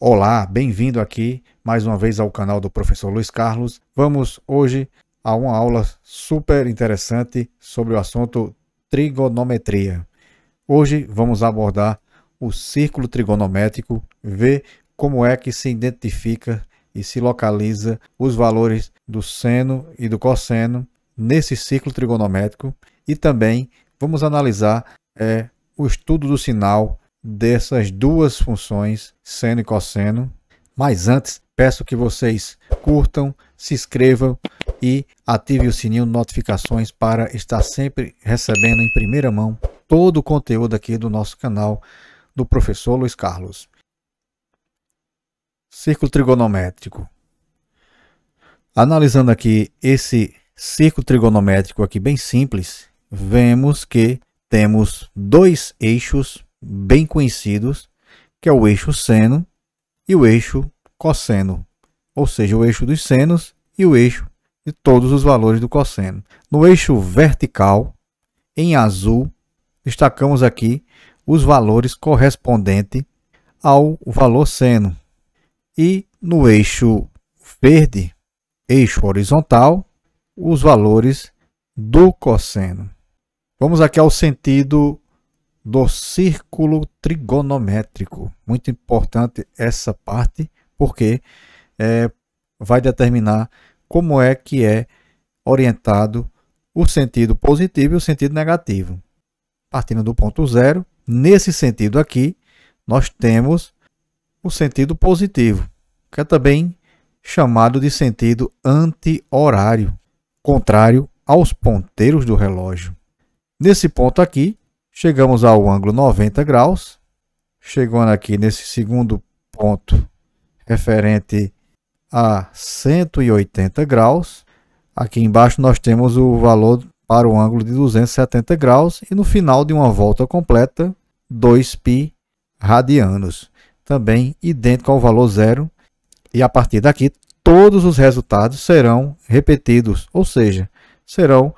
Olá, bem-vindo aqui mais uma vez ao canal do Professor Luiz Carlos. Vamos hoje a uma aula super interessante sobre o assunto trigonometria. Hoje vamos abordar o círculo trigonométrico, ver como é que se identifica e se localiza os valores do seno e do cosseno nesse círculo trigonométrico e também vamos analisar o estudo do sinal dessas duas funções, seno e cosseno. Mas antes, peço que vocês curtam, se inscrevam e ativem o sininho de notificações para estar sempre recebendo em primeira mão todo o conteúdo aqui do nosso canal do Professor Luiz Carlos. Círculo trigonométrico. Analisando aqui esse círculo trigonométrico aqui bem simples, vemos que temos dois eixos bem conhecidos, que é o eixo seno e o eixo cosseno, ou seja, o eixo dos senos e o eixo de todos os valores do cosseno. No eixo vertical, em azul, destacamos aqui os valores correspondentes ao valor seno. E no eixo verde, eixo horizontal, os valores do cosseno. Vamos aqui ao sentido do círculo trigonométrico. Muito importante essa parte, porque vai determinar como é que é orientado o sentido positivo e o sentido negativo. Partindo do ponto zero, nesse sentido aqui, nós temos o sentido positivo, que é também chamado de sentido anti-horário, contrário aos ponteiros do relógio. Nesse ponto aqui, chegamos ao ângulo 90 graus, chegando aqui nesse segundo ponto referente a 180 graus. Aqui embaixo nós temos o valor para o ângulo de 270 graus e no final de uma volta completa, 2π radianos. Também idêntico ao valor zero, e a partir daqui todos os resultados serão repetidos, ou seja, serão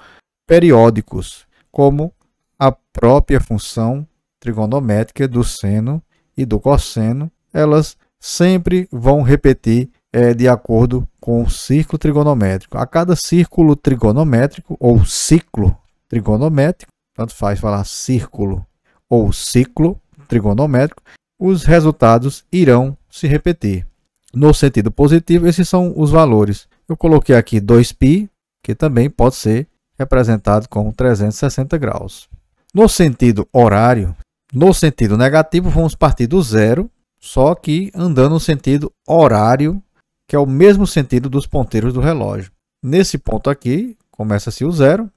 periódicos, como a própria função trigonométrica do seno e do cosseno. Elas sempre vão repetir de acordo com o círculo trigonométrico. A cada círculo trigonométrico ou ciclo trigonométrico, tanto faz falar círculo ou ciclo trigonométrico, os resultados irão se repetir. No sentido positivo, esses são os valores. Eu coloquei aqui 2π, que também pode ser representado com 360 graus. No sentido horário, no sentido negativo, vamos partir do zero, só que andando no sentido horário, que é o mesmo sentido dos ponteiros do relógio. Nesse ponto aqui, começa-se o zero,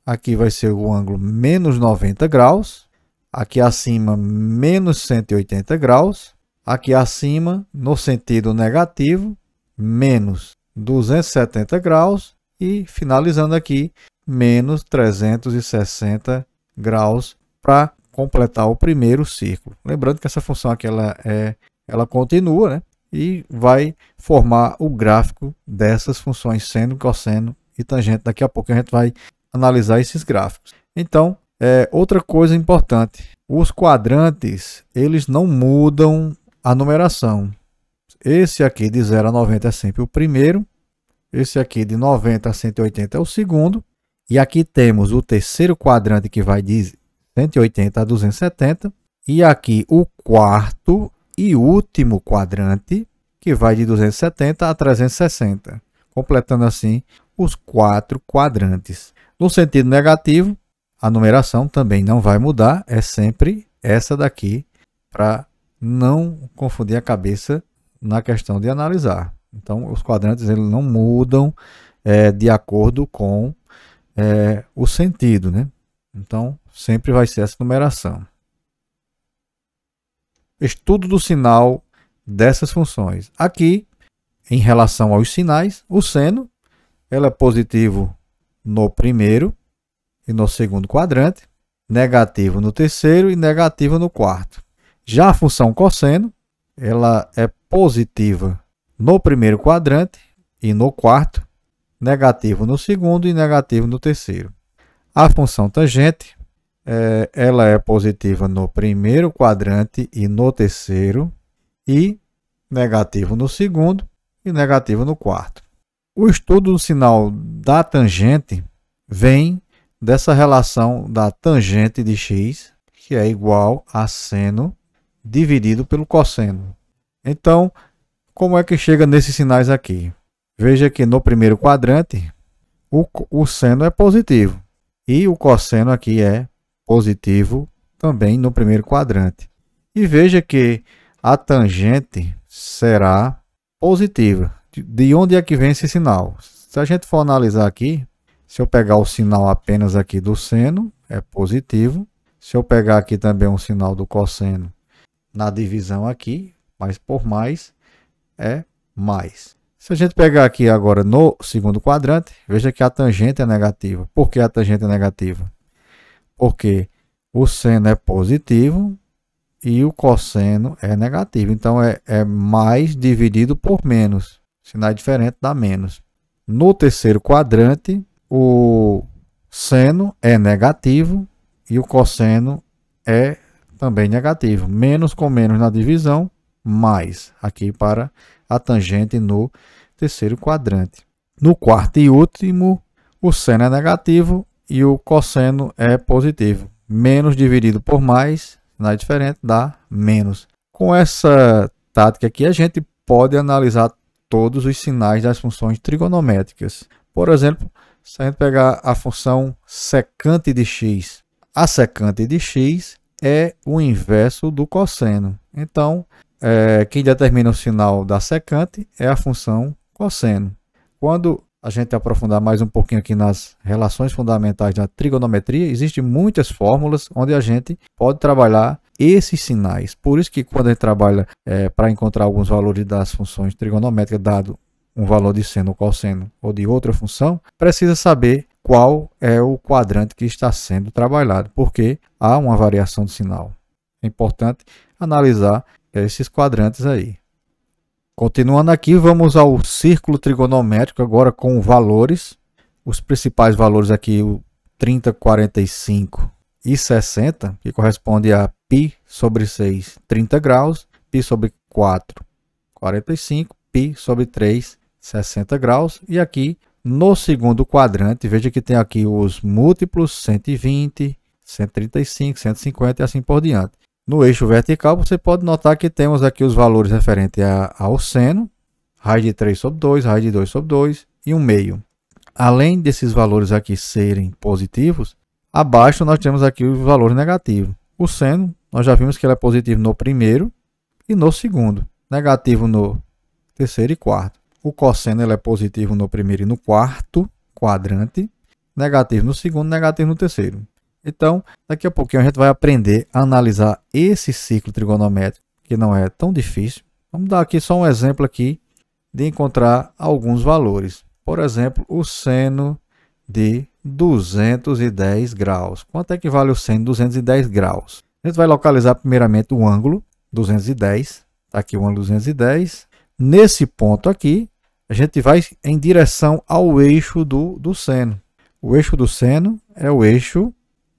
aqui vai ser o ângulo menos 90 graus, aqui acima menos 180 graus, aqui acima, no sentido negativo, menos 270 graus e finalizando aqui, menos 360 graus para completar o primeiro círculo. Lembrando que essa função aqui ela continua, né? E vai formar o gráfico dessas funções seno, cosseno e tangente. Daqui a pouco a gente vai analisar esses gráficos. Então, outra coisa importante, os quadrantes, eles não mudam a numeração. Esse aqui de 0 a 90 é sempre o primeiro, esse aqui de 90 a 180 é o segundo, e aqui temos o terceiro quadrante que vai de 180 a 270, e aqui o quarto e último quadrante que vai de 270 a 360, completando assim os quatro quadrantes. No sentido negativo, a numeração também não vai mudar, é sempre essa daqui, para não confundir a cabeça na questão de analisar. Então, os quadrantes eles não mudam de acordo com o sentido, né? Então, sempre vai ser essa numeração. Estudo do sinal dessas funções. Aqui, em relação aos sinais, o seno ela é positivo no primeiro e no segundo quadrante, negativo no terceiro e negativo no quarto. Já a função cosseno, ela é positiva no primeiro quadrante e no quarto, negativo no segundo e negativo no terceiro. A função tangente, ela é positiva no primeiro quadrante e no terceiro, e negativo no segundo e negativo no quarto. O estudo do sinal da tangente vem dessa relação da tangente de x, que é igual a seno dividido pelo cosseno. Então, como é que chega nesses sinais aqui? Veja que no primeiro quadrante, o seno é positivo e o cosseno aqui é positivo também no primeiro quadrante. E veja que a tangente será positiva. De onde é que vem esse sinal? Se a gente for analisar aqui, se eu pegar o sinal apenas aqui do seno, é positivo. Se eu pegar aqui também um sinal do cosseno na divisão aqui, mais por mais, é mais. Se a gente pegar aqui agora no segundo quadrante, veja que a tangente é negativa. Por que a tangente é negativa? Porque o seno é positivo e o cosseno é negativo. Então, é mais dividido por menos. Sinal diferente dá menos. No terceiro quadrante, o seno é negativo e o cosseno é também negativo. Menos com menos na divisão, mais aqui para a tangente no terceiro quadrante. No quarto e último, o seno é negativo e o cosseno é positivo. Menos dividido por mais, sinal diferente, dá menos. Com essa tática aqui, a gente pode analisar todos os sinais das funções trigonométricas. Por exemplo, se a gente pegar a função secante de x, a secante de x é o inverso do cosseno. Então, quem determina o sinal da secante é a função cosseno. Quando a gente aprofundar mais um pouquinho aqui nas relações fundamentais da trigonometria, existem muitas fórmulas onde a gente pode trabalhar esses sinais. Por isso que quando a gente trabalha para encontrar alguns valores das funções trigonométricas, dado um valor de seno ou cosseno ou de outra função, precisa saber qual é o quadrante que está sendo trabalhado, porque há uma variação de sinal. É importante analisar esses quadrantes aí. Continuando aqui, vamos ao círculo trigonométrico agora com valores. Os principais valores aqui, o 30, 45 e 60, que corresponde a π sobre 6, 30 graus, π sobre 4, 45, π sobre 3, 60 graus. E aqui no segundo quadrante, veja que tem aqui os múltiplos 120, 135, 150 e assim por diante. No eixo vertical, você pode notar que temos aqui os valores referentes ao seno, raiz de 3 sobre 2, raiz de 2 sobre 2 e 1 meio. Além desses valores aqui serem positivos, abaixo nós temos aqui os valores negativos. O seno, nós já vimos que ele é positivo no primeiro e no segundo, negativo no terceiro e quarto. O cosseno ele é positivo no primeiro e no quarto quadrante, negativo no segundo, negativo no terceiro. Então, daqui a pouquinho a gente vai aprender a analisar esse ciclo trigonométrico, que não é tão difícil. Vamos dar aqui só um exemplo aqui de encontrar alguns valores. Por exemplo, o seno de 210 graus. Quanto é que vale o seno de 210 graus? A gente vai localizar primeiramente o ângulo 210. Está aqui o ângulo 210. Nesse ponto aqui, a gente vai em direção ao eixo do seno. O eixo do seno é o eixo.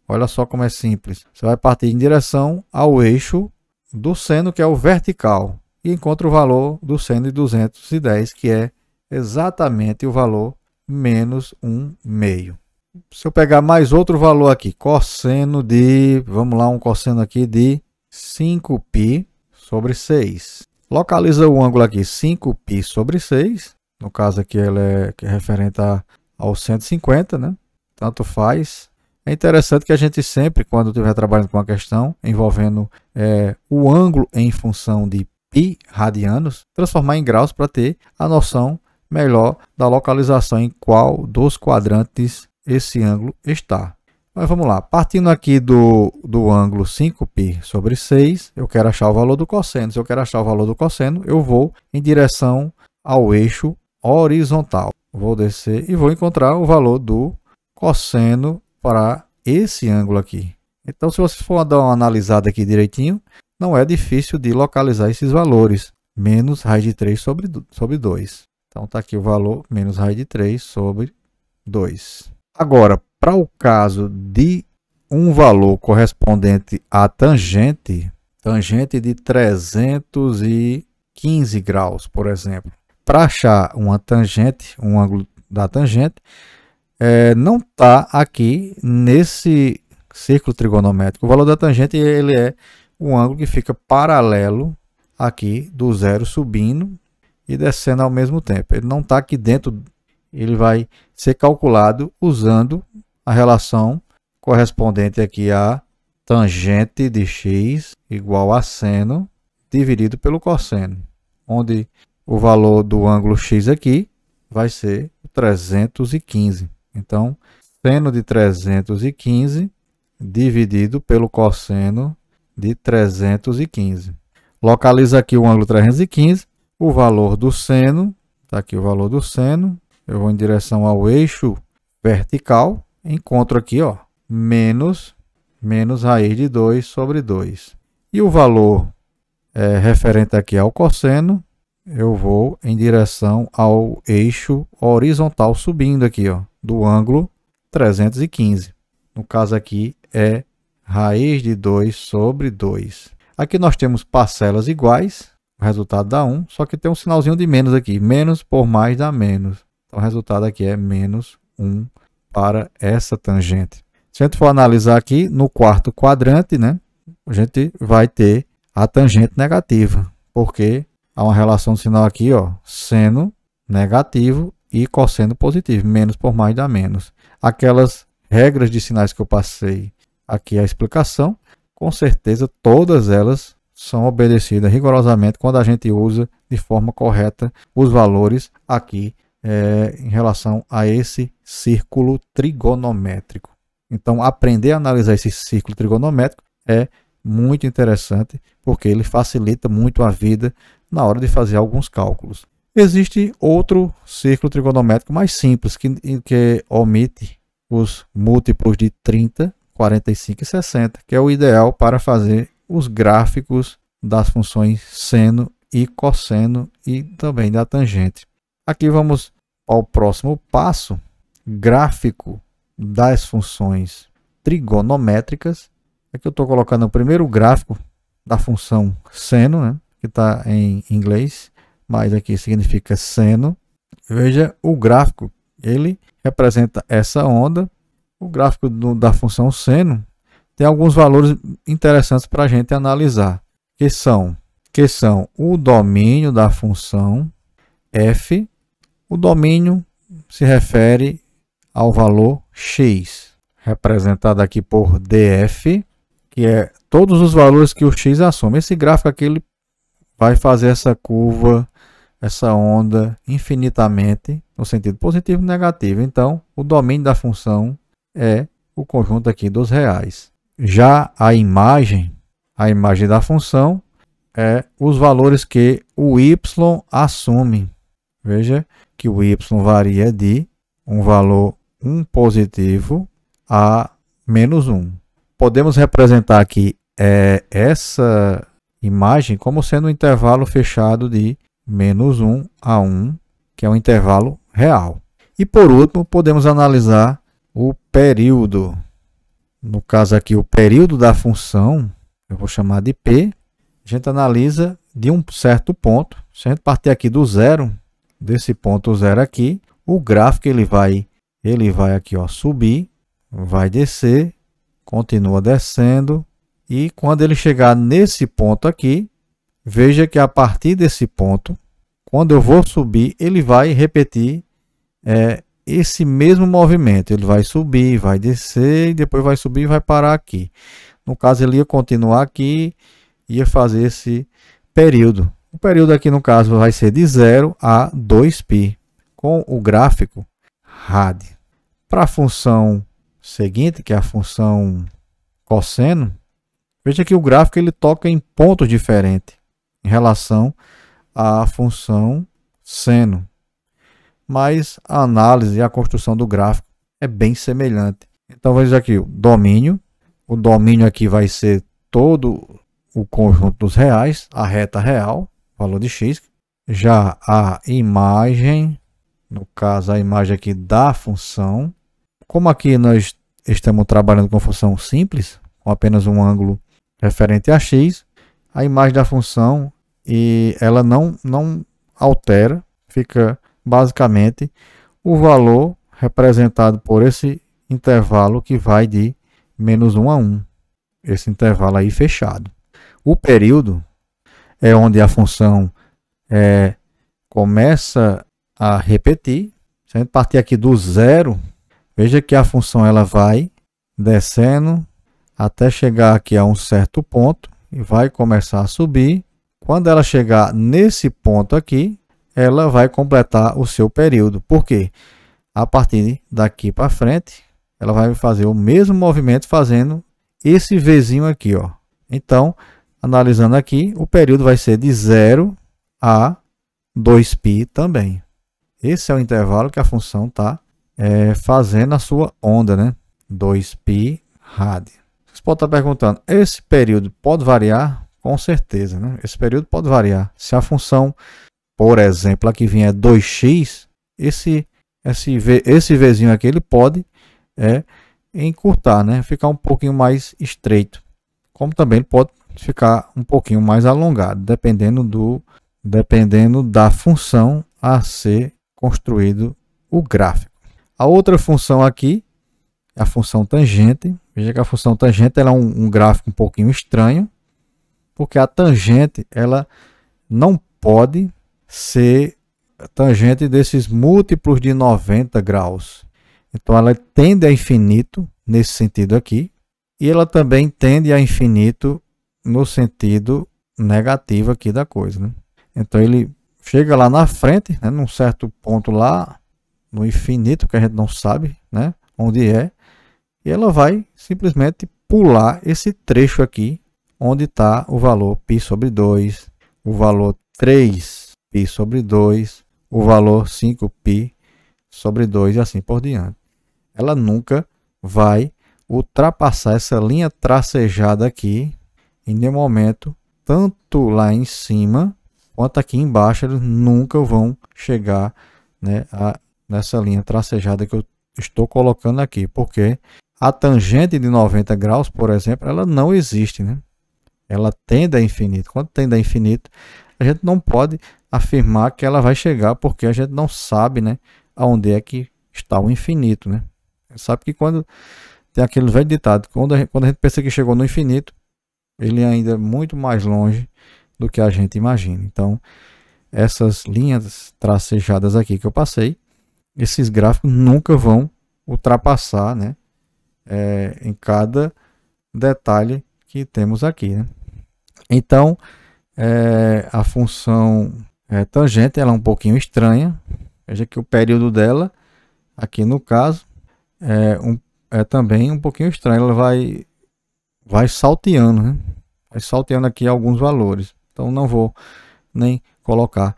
Olha só como é simples. Você vai partir em direção ao eixo do seno, que é o vertical, e encontra o valor do seno de 210, que é exatamente o valor menos 1 meio. Se eu pegar mais outro valor aqui, cosseno de, vamos lá, um cosseno aqui de 5π sobre 6. Localiza o ângulo aqui, 5π sobre 6. No caso aqui, ele é referente ao 150, né? Tanto faz. É interessante que a gente sempre, quando estiver trabalhando com uma questão envolvendo o ângulo em função de π radianos, transformar em graus para ter a noção melhor da localização em qual dos quadrantes esse ângulo está. Mas vamos lá, partindo aqui do ângulo 5π sobre 6, eu quero achar o valor do cosseno. Se eu quero achar o valor do cosseno, eu vou em direção ao eixo horizontal. Vou descer e vou encontrar o valor do cosseno para esse ângulo aqui. Então, se você for dar uma analisada aqui direitinho, não é difícil de localizar esses valores. Menos raiz de 3 sobre 2. Então, está aqui o valor menos raiz de 3 sobre 2. Agora, para o caso de um valor correspondente à tangente de 360 15 graus, por exemplo. Para achar uma tangente, um ângulo da tangente, não está aqui nesse círculo trigonométrico. O valor da tangente ele é um ângulo que fica paralelo aqui do zero, subindo e descendo ao mesmo tempo. Ele não está aqui dentro, ele vai ser calculado usando a relação correspondente aqui a tangente de x igual a seno dividido pelo cosseno, onde o valor do ângulo x aqui vai ser 315. Então, seno de 315 dividido pelo cosseno de 315. Localiza aqui o ângulo 315, o valor do seno, está aqui o valor do seno, eu vou em direção ao eixo vertical, encontro aqui, ó, menos raiz de 2 sobre 2. E o valor referente aqui ao cosseno, eu vou em direção ao eixo horizontal subindo aqui, ó, do ângulo 315. No caso aqui é raiz de 2 sobre 2. Aqui nós temos parcelas iguais, o resultado dá 1, só que tem um sinalzinho de menos aqui. Menos por mais dá menos. Então o resultado aqui é menos 1 para essa tangente. Se a gente for analisar aqui no quarto quadrante, né, a gente vai ter a tangente negativa, porque há uma relação de sinal aqui, ó, seno negativo e cosseno positivo. Menos por mais dá menos. Aquelas regras de sinais que eu passei aqui a explicação, com certeza todas elas são obedecidas rigorosamente quando a gente usa de forma correta os valores aqui em relação a esse círculo trigonométrico. Então, aprender a analisar esse círculo trigonométrico é muito interessante, porque ele facilita muito a vida na hora de fazer alguns cálculos. Existe outro círculo trigonométrico mais simples, que omite os múltiplos de 30, 45 e 60, que é o ideal para fazer os gráficos das funções seno e cosseno e também da tangente. Aqui vamos ao próximo passo, gráfico das funções trigonométricas. Aqui eu estou colocando o primeiro gráfico da função seno, né, que está em inglês, mas aqui significa seno. Veja o gráfico, ele representa essa onda. O gráfico da função seno tem alguns valores interessantes para a gente analisar, que são o domínio da função f. O domínio se refere ao valor x, representado aqui por df, que é todos os valores que o x assume. Esse gráfico aqui ele vai fazer essa curva, essa onda infinitamente no sentido positivo e negativo. Então, o domínio da função é o conjunto aqui dos reais. Já a imagem da função é os valores que o y assume. Veja que o y varia de um valor 1 positivo a menos 1. Podemos representar aqui essa imagem como sendo um intervalo fechado de menos 1 a 1, que é um intervalo real. E por último, podemos analisar o período. No caso aqui, o período da função, eu vou chamar de P. A gente analisa de um certo ponto. Se a gente partir aqui do zero, desse ponto zero aqui, o gráfico ele vai aqui, ó, subir, vai descer, continua descendo, e quando ele chegar nesse ponto aqui, veja que a partir desse ponto, quando eu vou subir, ele vai repetir esse mesmo movimento. Ele vai subir, vai descer, e depois vai subir e vai parar aqui. No caso, ele ia continuar aqui, ia fazer esse período. O período aqui, no caso, vai ser de 0 a 2π, com o gráfico rad. Para a função seguinte, que é a função cosseno, veja que o gráfico ele toca em pontos diferentes em relação à função seno. Mas a análise e a construção do gráfico é bem semelhante. Então, veja aqui o domínio. O domínio aqui vai ser todo o conjunto dos reais, a reta real, valor de x. Já a imagem, no caso a imagem aqui da função. Como aqui nós estamos trabalhando com função simples, com apenas um ângulo referente a x, a imagem da função e ela não altera, fica basicamente o valor representado por esse intervalo que vai de -1 a 1, esse intervalo aí fechado. O período é onde a função começa a repetir. Se a gente partir aqui do zero, veja que a função ela vai descendo até chegar aqui a um certo ponto e vai começar a subir. Quando ela chegar nesse ponto aqui, ela vai completar o seu período. Por quê? A partir daqui para frente, ela vai fazer o mesmo movimento fazendo esse Vzinho aqui, ó. Então, analisando aqui, o período vai ser de 0 a 2π também. Esse é o intervalo que a função está fazendo a sua onda, né? 2π rad. Vocês podem estar perguntando, esse período pode variar? Com certeza, né? Esse período pode variar. Se a função, por exemplo, aqui vier 2x, esse Vzinho aqui ele pode encurtar, né? Ficar um pouquinho mais estreito. Como também ele pode ficar um pouquinho mais alongado, dependendo da função a ser construído o gráfico. A outra função aqui, a função tangente. Veja que a função tangente ela é um gráfico um pouquinho estranho, porque a tangente ela não pode ser tangente desses múltiplos de 90 graus. Então ela tende a infinito nesse sentido aqui, e ela também tende a infinito no sentido negativo aqui da coisa, né? Então ele chega lá na frente, né, num certo ponto lá no infinito, que a gente não sabe, né, onde é, e ela vai simplesmente pular esse trecho aqui, onde está o valor π sobre 2, o valor 3π sobre 2, o valor 5π sobre 2 e assim por diante. Ela nunca vai ultrapassar essa linha tracejada aqui em nenhum momento, tanto lá em cima quanto aqui embaixo, eles nunca vão chegar, né, nessa linha tracejada que eu estou colocando aqui, porque a tangente de 90 graus, por exemplo, ela não existe, né? Ela tende a infinito. Quando tende a infinito, a gente não pode afirmar que ela vai chegar, porque a gente não sabe, né, aonde é que está o infinito, né? A gente sabe que quando tem aquele velho ditado, quando a gente pensa que chegou no infinito, ele ainda é muito mais longe do que a gente imagina. Então, essas linhas tracejadas aqui que eu passei, esses gráficos nunca vão ultrapassar, né, em cada detalhe que temos aqui, né? Então, a função tangente ela é um pouquinho estranha. Veja que o período dela, aqui no caso, é também um pouquinho estranho. Ela vai salteando, né? Vai salteando aqui alguns valores. Então, não vou nem colocar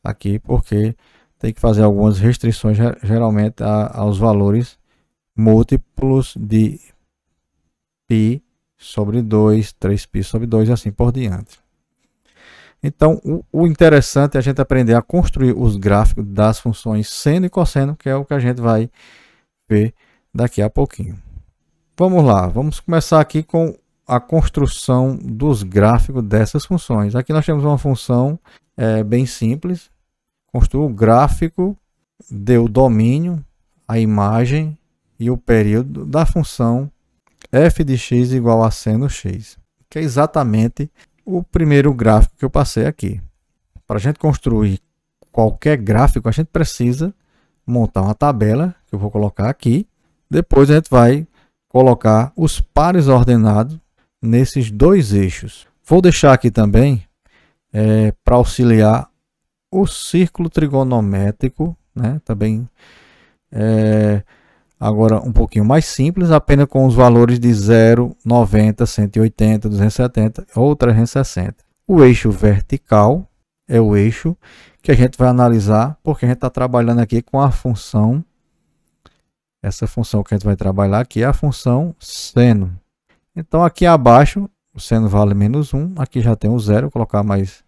aqui, porque tem que fazer algumas restrições, geralmente, aos valores múltiplos de π sobre 2, 3π sobre 2 e assim por diante. Então, o interessante é a gente aprender a construir os gráficos das funções seno e cosseno, que é o que a gente vai ver daqui a pouquinho. Vamos lá, vamos começar aqui com a construção dos gráficos dessas funções. Aqui nós temos uma função bem simples. Construa o gráfico, dê o domínio, a imagem e o período da função f de x igual a seno x, que é exatamente o primeiro gráfico que eu passei aqui. Para a gente construir qualquer gráfico, a gente precisa montar uma tabela, que eu vou colocar aqui. Depois a gente vai colocar os pares ordenados nesses dois eixos. Vou deixar aqui também, para auxiliar, o círculo trigonométrico, né? Também agora um pouquinho mais simples, apenas com os valores de 0, 90, 180, 270 ou 360. O eixo vertical é o eixo que a gente vai analisar, porque a gente está trabalhando aqui com a função, essa função que a gente vai trabalhar aqui é a função seno. Então aqui abaixo o seno vale -1, aqui já tem o 0, vou colocar mais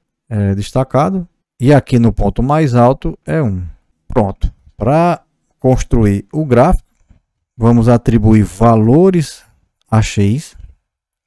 destacado, e aqui no ponto mais alto é 1. Pronto. Para construir o gráfico, vamos atribuir valores a x.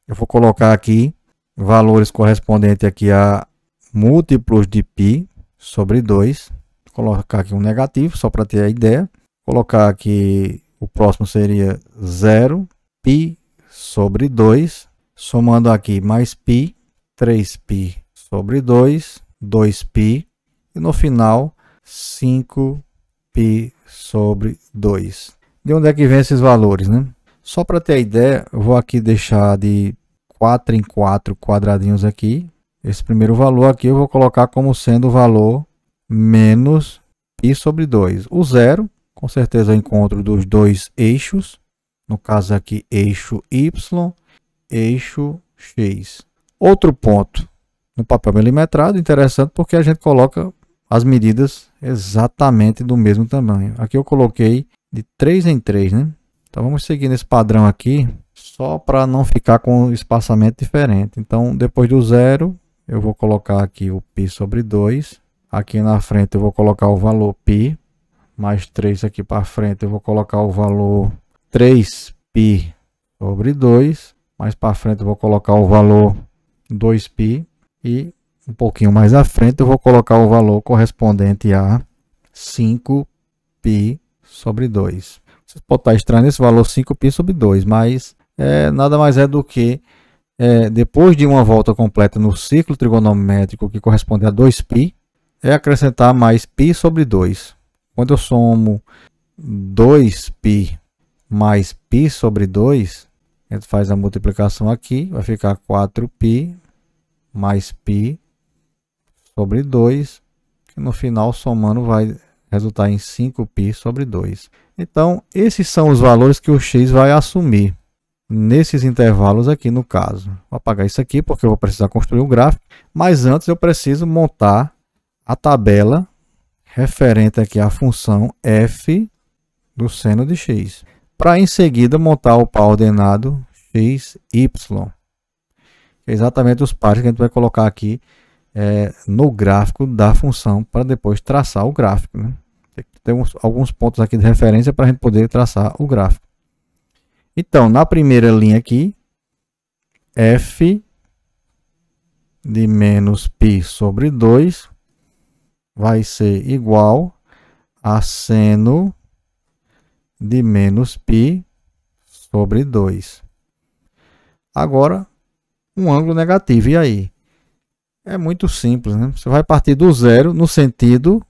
Eu vou colocar aqui valores correspondentes aqui a múltiplos de π sobre 2. Vou colocar aqui um negativo, só para ter a ideia. Colocar aqui, o próximo seria 0, π sobre 2. Somando aqui mais π, 3π sobre 2, 2π. E no final, 5π sobre 2. De onde é que vem esses valores, né? Só para ter a ideia, eu vou aqui deixar de 4 em 4 quadradinhos aqui. Esse primeiro valor aqui eu vou colocar como sendo o valor menos π sobre 2. O zero, com certeza, é o encontro dos dois eixos. No caso aqui, eixo y, eixo x. Outro ponto no papel milimetrado, interessante porque a gente coloca as medidas exatamente do mesmo tamanho. Aqui eu coloquei de 3 em 3, né? Então vamos seguir nesse padrão aqui, só para não ficar com espaçamento diferente. Então, depois do zero, eu vou colocar aqui o π sobre 2. Aqui na frente eu vou colocar o valor π, mais 3 aqui para frente eu vou colocar o valor 3π sobre 2. Mais para frente eu vou colocar o valor 2π e um pouquinho mais à frente eu vou colocar o valor correspondente a 5π sobre 2. Você pode estar estranho esse valor 5π sobre 2, mas nada mais é do que, depois de uma volta completa no ciclo trigonométrico, que corresponde a 2π, é acrescentar mais π sobre 2. Quando eu somo 2π mais π sobre 2, a gente faz a multiplicação aqui, vai ficar 4π mais π sobre 2, que no final, somando, vai resultar em 5π sobre 2. Então, esses são os valores que o x vai assumir nesses intervalos aqui no caso. Vou apagar isso aqui porque eu vou precisar construir um gráfico, mas antes eu preciso montar a tabela referente aqui à função f do seno de x, para em seguida montar o par ordenado x, y, que é exatamente os pares que a gente vai colocar aqui no gráfico da função, para depois traçar o gráfico, né? Tem alguns pontos aqui de referência para a gente poder traçar o gráfico. Então, na primeira linha aqui, f de menos π sobre 2 vai ser igual a seno de menos π sobre 2. Agora, um ângulo negativo. E aí? É muito simples, né? Você vai partir do zero no sentido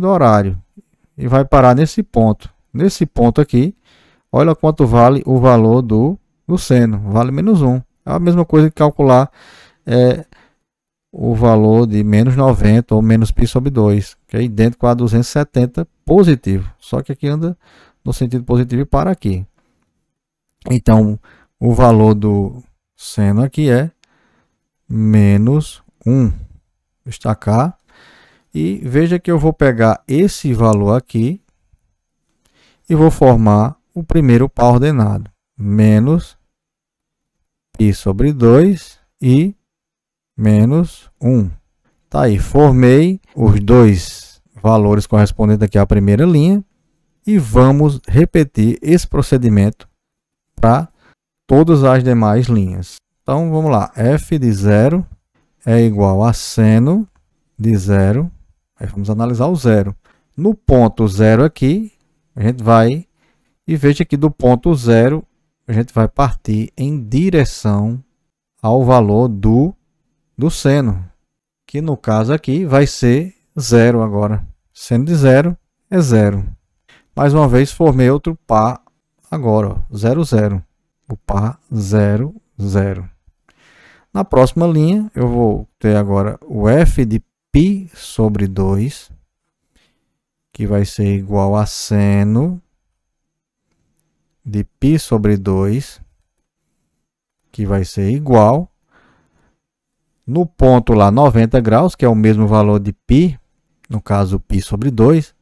horário e vai parar nesse ponto. Nesse ponto aqui, olha quanto vale o valor do seno. Vale menos 1. É a mesma coisa que calcular o valor de menos 90 ou menos π sobre 2, que é idêntico a 270 positivo. Só que aqui anda no sentido positivo e para aqui. Então, o valor do seno aqui é menos 1. Destacar. E veja que eu vou pegar esse valor aqui e vou formar o primeiro par ordenado. Menos π sobre 2 e menos 1. Tá aí, formei os dois valores correspondentes aqui à primeira linha e vamos repetir esse procedimento para todas as demais linhas. Então, vamos lá. F de 0 é igual a seno de 0. Aí vamos analisar o zero. No ponto 0 aqui, a gente vai e veja que do ponto 0 a gente vai partir em direção ao valor do seno, que no caso aqui vai ser 0 agora. Seno de 0 é 0. Mais uma vez, formei outro par agora, 0, 0. O par 0, 0. Na próxima linha, eu vou ter agora o f de π sobre 2, que vai ser igual a seno de π sobre 2, que vai ser igual, no ponto lá 90 graus, que é o mesmo valor de π, no caso π sobre 2,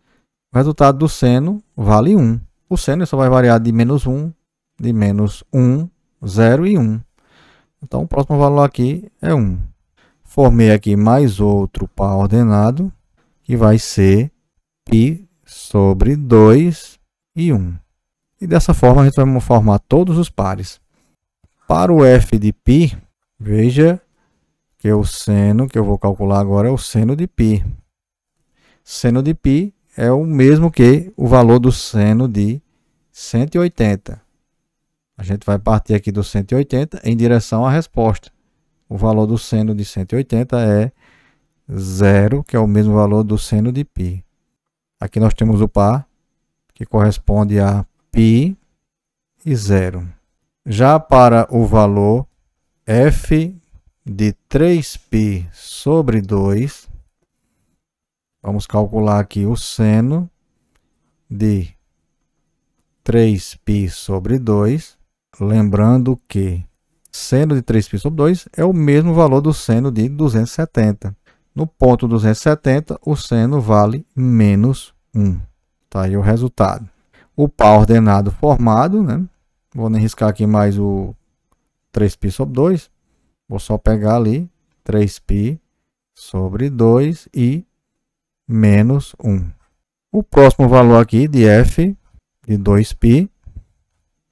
o resultado do seno vale 1. O seno só vai variar de menos 1, de menos 1, 0 e 1. Então, o próximo valor aqui é 1. Formei aqui mais outro par ordenado, que vai ser π sobre 2 e 1. E dessa forma a gente vai formar todos os pares. Para o f de π, veja Porque o seno que eu vou calcular agora é o seno de π. Seno de π é o mesmo que o valor do seno de 180. A gente vai partir aqui do 180 em direção à resposta. O valor do seno de 180 é 0, que é o mesmo valor do seno de π. Aqui nós temos o par, que corresponde a π e 0. Já para o valor f de 3π sobre 2, vamos calcular aqui o seno de 3π sobre 2, lembrando que seno de 3π sobre 2 é o mesmo valor do seno de 270. No ponto 270, o seno vale menos 1. Tá aí o resultado. O par ordenado formado, né? Vou nem riscar aqui mais o 3π sobre 2. Vou só pegar ali 3π sobre 2 e menos 1. O próximo valor aqui de f de 2π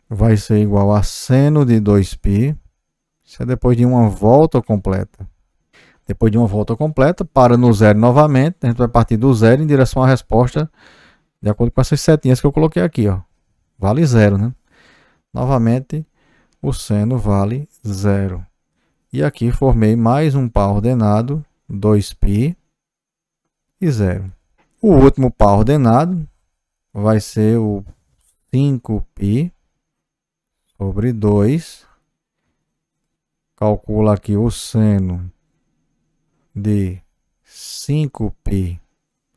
vai ser igual a seno de 2π. Isso é depois de uma volta completa. Depois de uma volta completa, para no zero novamente. A gente vai partir do zero em direção à resposta de acordo com essas setinhas que eu coloquei aqui. Ó. Vale 0, né? Novamente, o seno vale 0. E aqui formei mais um par ordenado, 2π e 0. O último par ordenado vai ser o 5π sobre 2. Calcula aqui o seno de 5π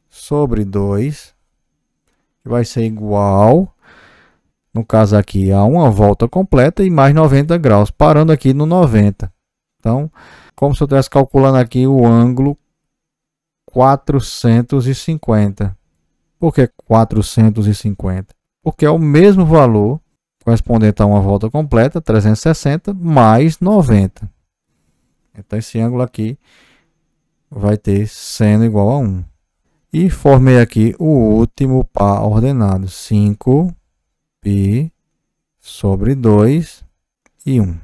sobre 2, que vai ser igual, no caso aqui, a uma volta completa e mais 90 graus, parando aqui no 90. Então, como se eu estivesse calculando aqui o ângulo 450. Por que 450? Porque é o mesmo valor correspondente a uma volta completa, 360, mais 90. Então, esse ângulo aqui vai ter seno igual a 1. E formei aqui o último par ordenado, 5π sobre 2 e 1.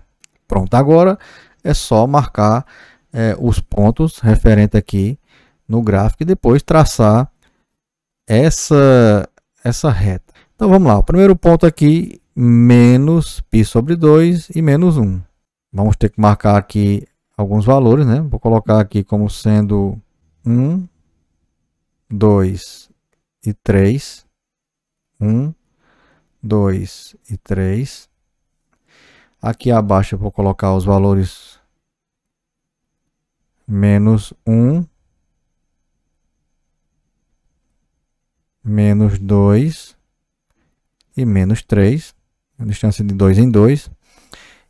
Pronto, agora é só marcar os pontos referentes aqui no gráfico e depois traçar essa reta. Então vamos lá, o primeiro ponto aqui, menos π sobre 2 e menos 1. Vamos ter que marcar aqui alguns valores, né? Vou colocar aqui como sendo 1, 2 e 3. 1, 2 e 3. Aqui abaixo eu vou colocar os valores menos 1, menos 2 e menos 3. A distância de 2 em 2.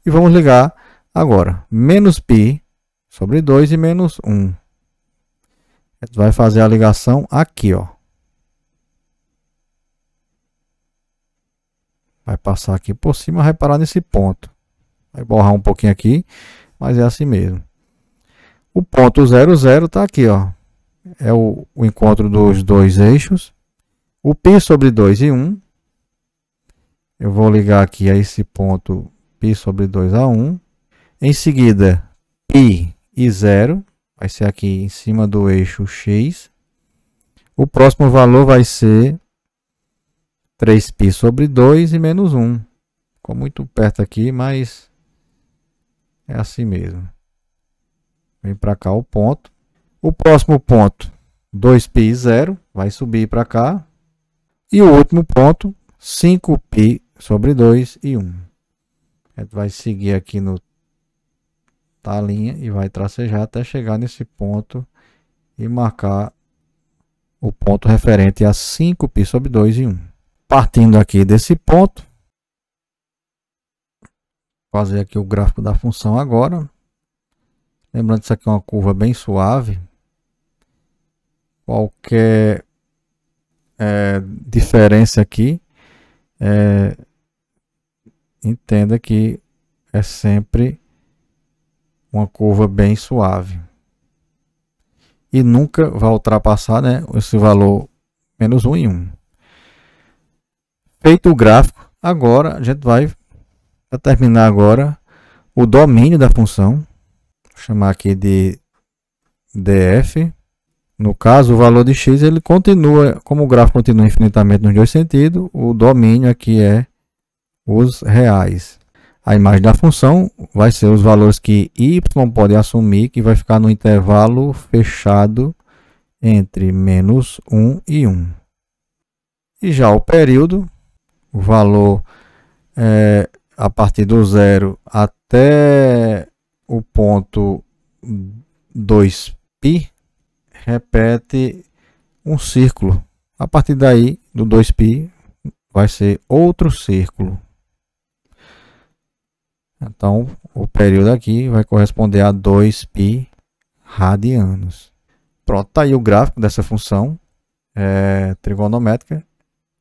E vamos ligar agora. Menos π sobre 2 e menos 1. A gente vai fazer a ligação aqui, ó. Vai passar aqui por cima, vai parar nesse ponto. Vai borrar um pouquinho aqui, mas é assim mesmo. O ponto 0, 0 está aqui, ó. É o encontro dos dois eixos. O π sobre 2 e 1. Eu vou ligar aqui a esse ponto π sobre 2 a 1. Em seguida, π e 0. Vai ser aqui em cima do eixo x. O próximo valor vai ser 3π sobre 2 e menos 1. Ficou muito perto aqui, mas é assim mesmo. Vem para cá o ponto. O próximo ponto, 2π e 0, vai subir para cá. E o último ponto, 5π sobre 2 e 1. A gente vai seguir aqui no talinha e vai tracejar até chegar nesse ponto e marcar o ponto referente a 5π sobre 2 e 1. Partindo aqui desse ponto, fazer aqui o gráfico da função agora. Lembrando que isso aqui é uma curva bem suave. Qualquer diferença aqui, entenda que é sempre uma curva bem suave. E nunca vai ultrapassar, né, esse valor menos 1 e 1. Feito o gráfico, agora a gente vai terminar agora o domínio da função. chamar aqui de DF. No caso, o valor de x, ele continua, como o gráfico continua infinitamente nos dois sentidos, o domínio aqui é os reais. A imagem da função vai ser os valores que y pode assumir, que vai ficar no intervalo fechado entre menos 1 e 1. E já o período, o valor a partir do zero até o ponto 2π, repete um círculo. A partir daí, do 2π, vai ser outro círculo. Então, o período aqui vai corresponder a 2π radianos. Pronto, está aí o gráfico dessa função trigonométrica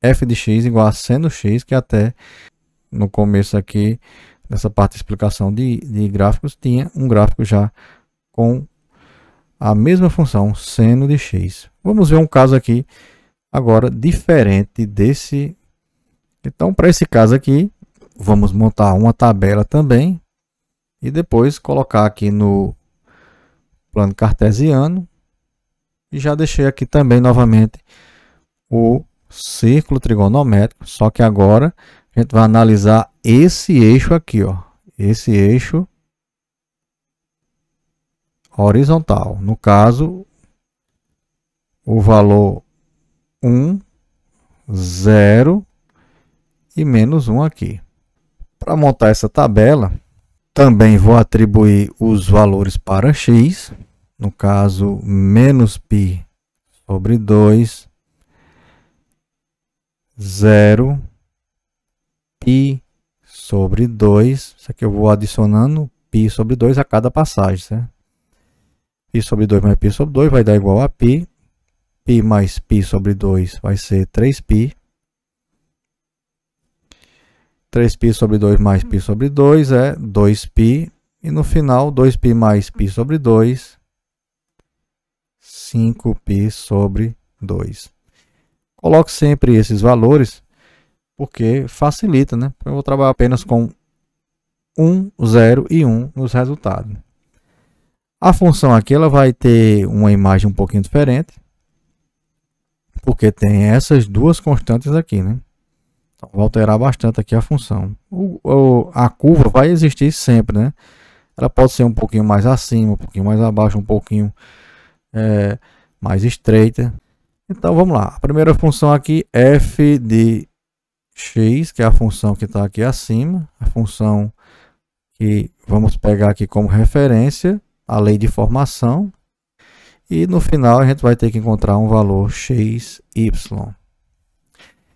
f de x igual a seno x, que até no começo aqui, nessa parte de explicação de gráficos, tinha um gráfico já com a mesma função, seno de x. Vamos ver um caso aqui, agora, diferente desse. Então, para esse caso aqui, vamos montar uma tabela também e depois colocar aqui no plano cartesiano. E já deixei aqui também novamente o círculo trigonométrico, só que agora a gente vai analisar esse eixo aqui, ó, esse eixo horizontal. No caso, o valor 1, 0 e menos 1 aqui. Para montar essa tabela, também vou atribuir os valores para x. No caso, menos π sobre 2, 0, π sobre 2. Isso aqui eu vou adicionando π sobre 2 a cada passagem, certo? Π sobre 2 mais π sobre 2 vai dar igual a π. Π mais π sobre 2 vai ser 3π. 3π sobre 2 mais π sobre 2 é 2π. E no final, 2π mais π sobre 2, 5π sobre 2. Coloque sempre esses valores, porque facilita, né? Eu vou trabalhar apenas com 1, 0 e 1 nos resultados. A função aqui ela vai ter uma imagem um pouquinho diferente, porque tem essas duas constantes aqui, né? Então, vou alterar bastante aqui a função. A curva vai existir sempre, né? Ela pode ser um pouquinho mais acima, um pouquinho mais abaixo, um pouquinho mais estreita. Então vamos lá. A primeira função aqui, f de x, que é a função que está aqui acima. A função que vamos pegar aqui como referência, a lei de formação. E no final a gente vai ter que encontrar um valor x, y.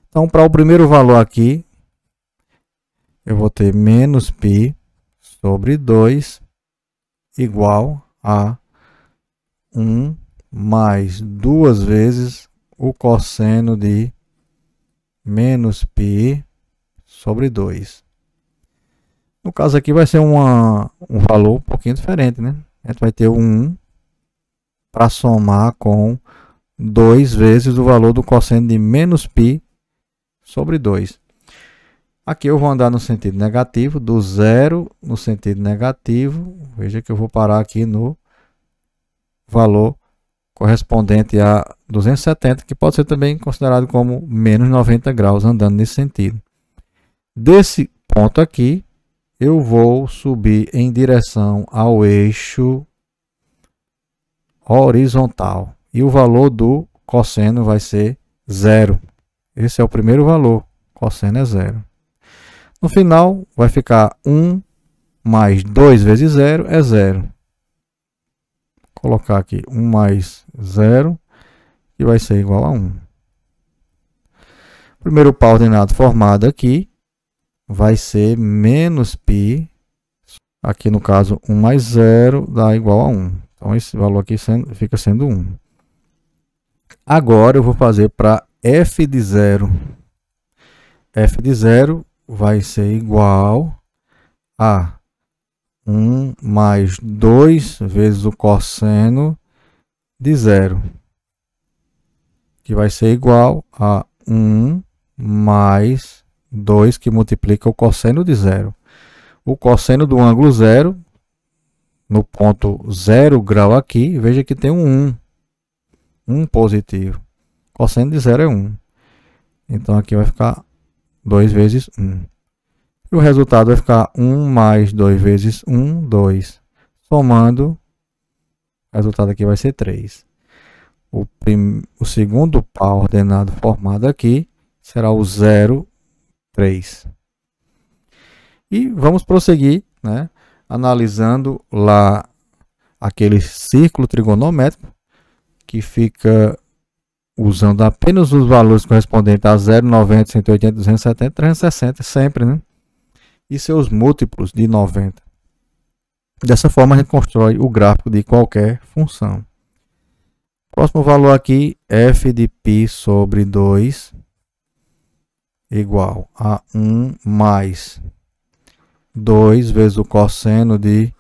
Então para o primeiro valor aqui, eu vou ter menos π sobre 2 igual a 1 mais 2 vezes o cosseno de menos π sobre 2. No caso aqui vai ser um valor um pouquinho diferente, né? A gente vai ter o 1 para somar com 2 vezes o valor do cosseno de menos π sobre 2. Aqui eu vou andar no sentido negativo, do zero no sentido negativo. Veja que eu vou parar aqui no valor correspondente a 270, que pode ser também considerado como menos 90 graus, andando nesse sentido. Desse ponto aqui, eu vou subir em direção ao eixo horizontal. E o valor do cosseno vai ser 0. Esse é o primeiro valor, cosseno é 0. No final, vai ficar 1 mais 2 vezes 0 é 0. Vou colocar aqui 1 mais 0, que vai ser igual a 1. O primeiro par ordenado formado aqui vai ser menos π. Aqui no caso, 1 mais 0 dá igual a 1. Então, esse valor aqui fica sendo 1. Agora, eu vou fazer para f de 0. F de 0 vai ser igual a 1 mais 2 vezes o cosseno de 0, que vai ser igual a 1 mais 2, que multiplica o cosseno de 0. O cosseno do ângulo 0, no ponto 0 grau aqui, veja que tem um 1. 1 positivo. Cosseno de 0 é 1. Então aqui vai ficar 2 vezes 1. E o resultado vai ficar 1 mais 2 vezes 1, 2. Somando, o resultado aqui vai ser 3. O segundo par ordenado formado aqui será o 0, 3. E vamos prosseguir, né, analisando lá aquele círculo trigonométrico que fica usando apenas os valores correspondentes a 0, 90, 180, 270, 360 sempre, né? E seus múltiplos de 90. Dessa forma a gente constrói o gráfico de qualquer função. Próximo valor aqui, f de π sobre 2 igual a 1 mais 2 vezes o cosseno de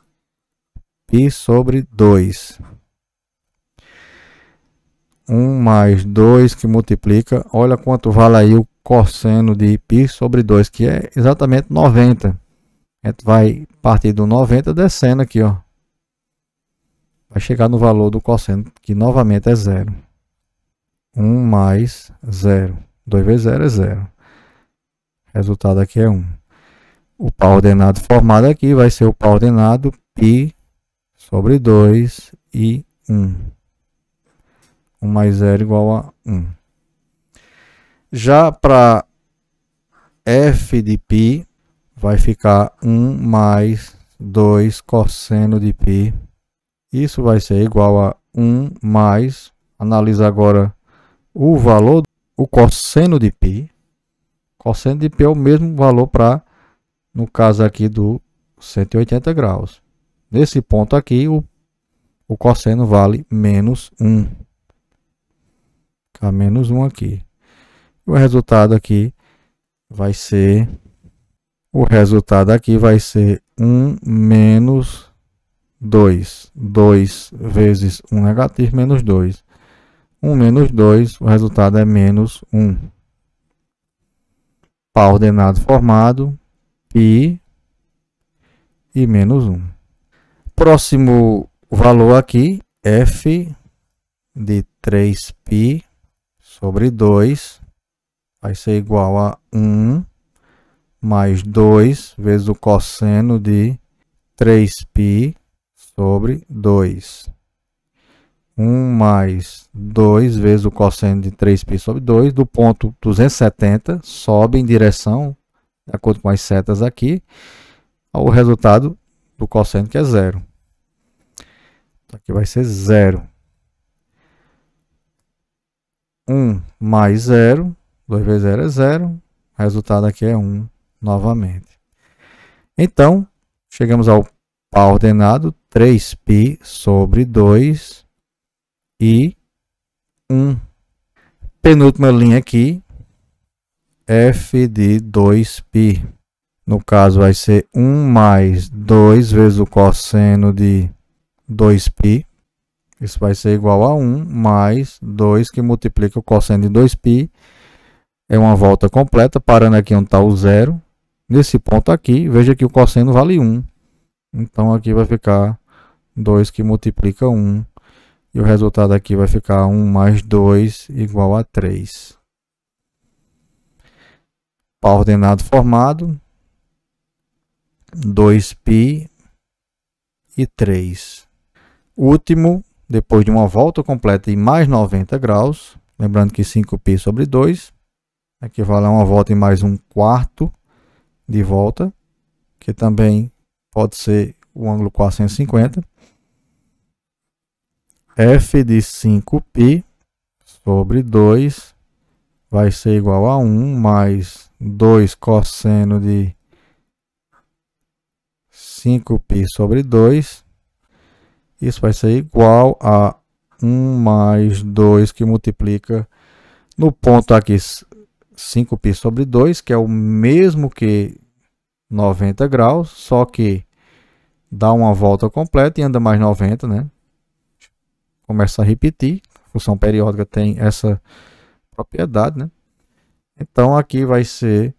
π sobre 2. 1 mais 2 que multiplica, olha quanto vale aí o cosseno de π sobre 2, que é exatamente 90. A gente vai partir do 90 descendo aqui, ó. Vai chegar no valor do cosseno, que novamente é 0. 1 mais 0. 2 vezes 0 é 0. Resultado aqui é 1. O par ordenado formado aqui vai ser o par ordenado π sobre 2 e 1. 1 mais 0 igual a 1. Já para f de π, vai ficar 1 mais 2 cosseno de π. Isso vai ser igual a 1 mais, analisa agora o valor, o cosseno de π. Cosseno de π é o mesmo valor para, no caso aqui, do 180 graus. Nesse ponto aqui, o cosseno vale menos 1. Fica menos 1 aqui. O resultado aqui vai ser... O resultado aqui vai ser 1 menos 2. 2 vezes 1 negativo, menos 2. 1 menos 2, o resultado é menos 1. Par ordenado formado, π e menos 1. Próximo valor aqui, f de 3π sobre 2 vai ser igual a 1 mais 2 vezes o cosseno de 3π sobre 2. 1 mais 2 vezes o cosseno de 3π sobre 2, do ponto 270, sobe em direção, de acordo com as setas aqui, ao resultado do cosseno, que é 0. Aqui vai ser 0. 1 mais 0, 2 vezes 0 é 0, o resultado aqui é 1 novamente. Então, chegamos ao par ordenado 3π sobre 2 e 1. Penúltima linha aqui, f de 2π. No caso, vai ser 1 mais 2 vezes o cosseno de 2π. Isso vai ser igual a 1 mais 2 que multiplica o cosseno de 2π. É uma volta completa, parando aqui onde está o 0. Nesse ponto aqui, veja que o cosseno vale 1. Então aqui vai ficar 2 que multiplica 1. E o resultado aqui vai ficar 1 mais 2 igual a 3. Par ordenado formado, 2π e 3. Último, depois de uma volta completa em mais 90 graus, lembrando que 5π sobre 2 equivale a uma volta em mais 1/4 de volta, que também pode ser o ângulo 450. F de 5π sobre 2 vai ser igual a 1 mais 2 cosseno de 5π sobre 2. Isso vai ser igual a 1 mais 2 que multiplica no ponto aqui 5π sobre 2, que é o mesmo que 90 graus, só que dá uma volta completa e anda mais 90, né? Começa a repetir. A função periódica tem essa propriedade, né? Então aqui vai ser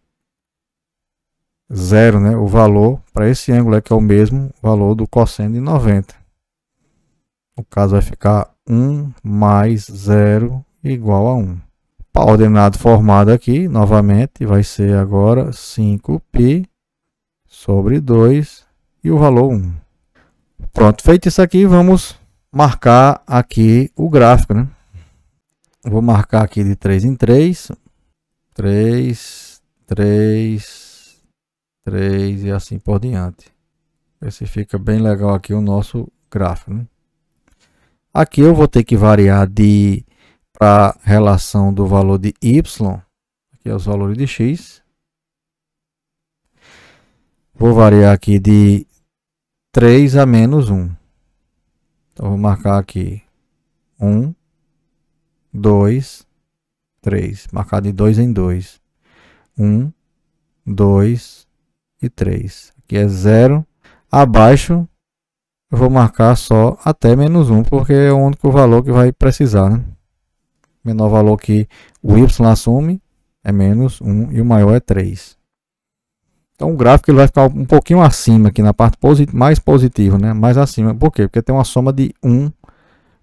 zero, né? O valor para esse ângulo é que é o mesmo valor do cosseno de 90. No caso vai ficar 1 mais 0 igual a 1. Pau ordenado formado aqui, novamente, vai ser agora 5π sobre 2 e o valor 1. Pronto, feito isso aqui, vamos marcar aqui o gráfico, né? Vou marcar aqui de 3 em 3, 3, 3, 3 e assim por diante. Ver se fica bem legal aqui o nosso gráfico, né? Aqui eu vou ter que variar para a relação do valor de y, aqui é os valores de x. Vou variar aqui de 3 a menos 1. Então vou marcar aqui 1, 2, 3. Marcar de 2 em 2. 1, 2 e 3. Aqui é 0. Abaixo eu vou marcar só até menos 1, porque é o único valor que vai precisar, né? O menor valor que o y assume é menos 1 e o maior é 3. Então o gráfico ele vai ficar um pouquinho acima aqui na parte mais positiva, né? Mais acima. Por quê? Porque tem uma soma de 1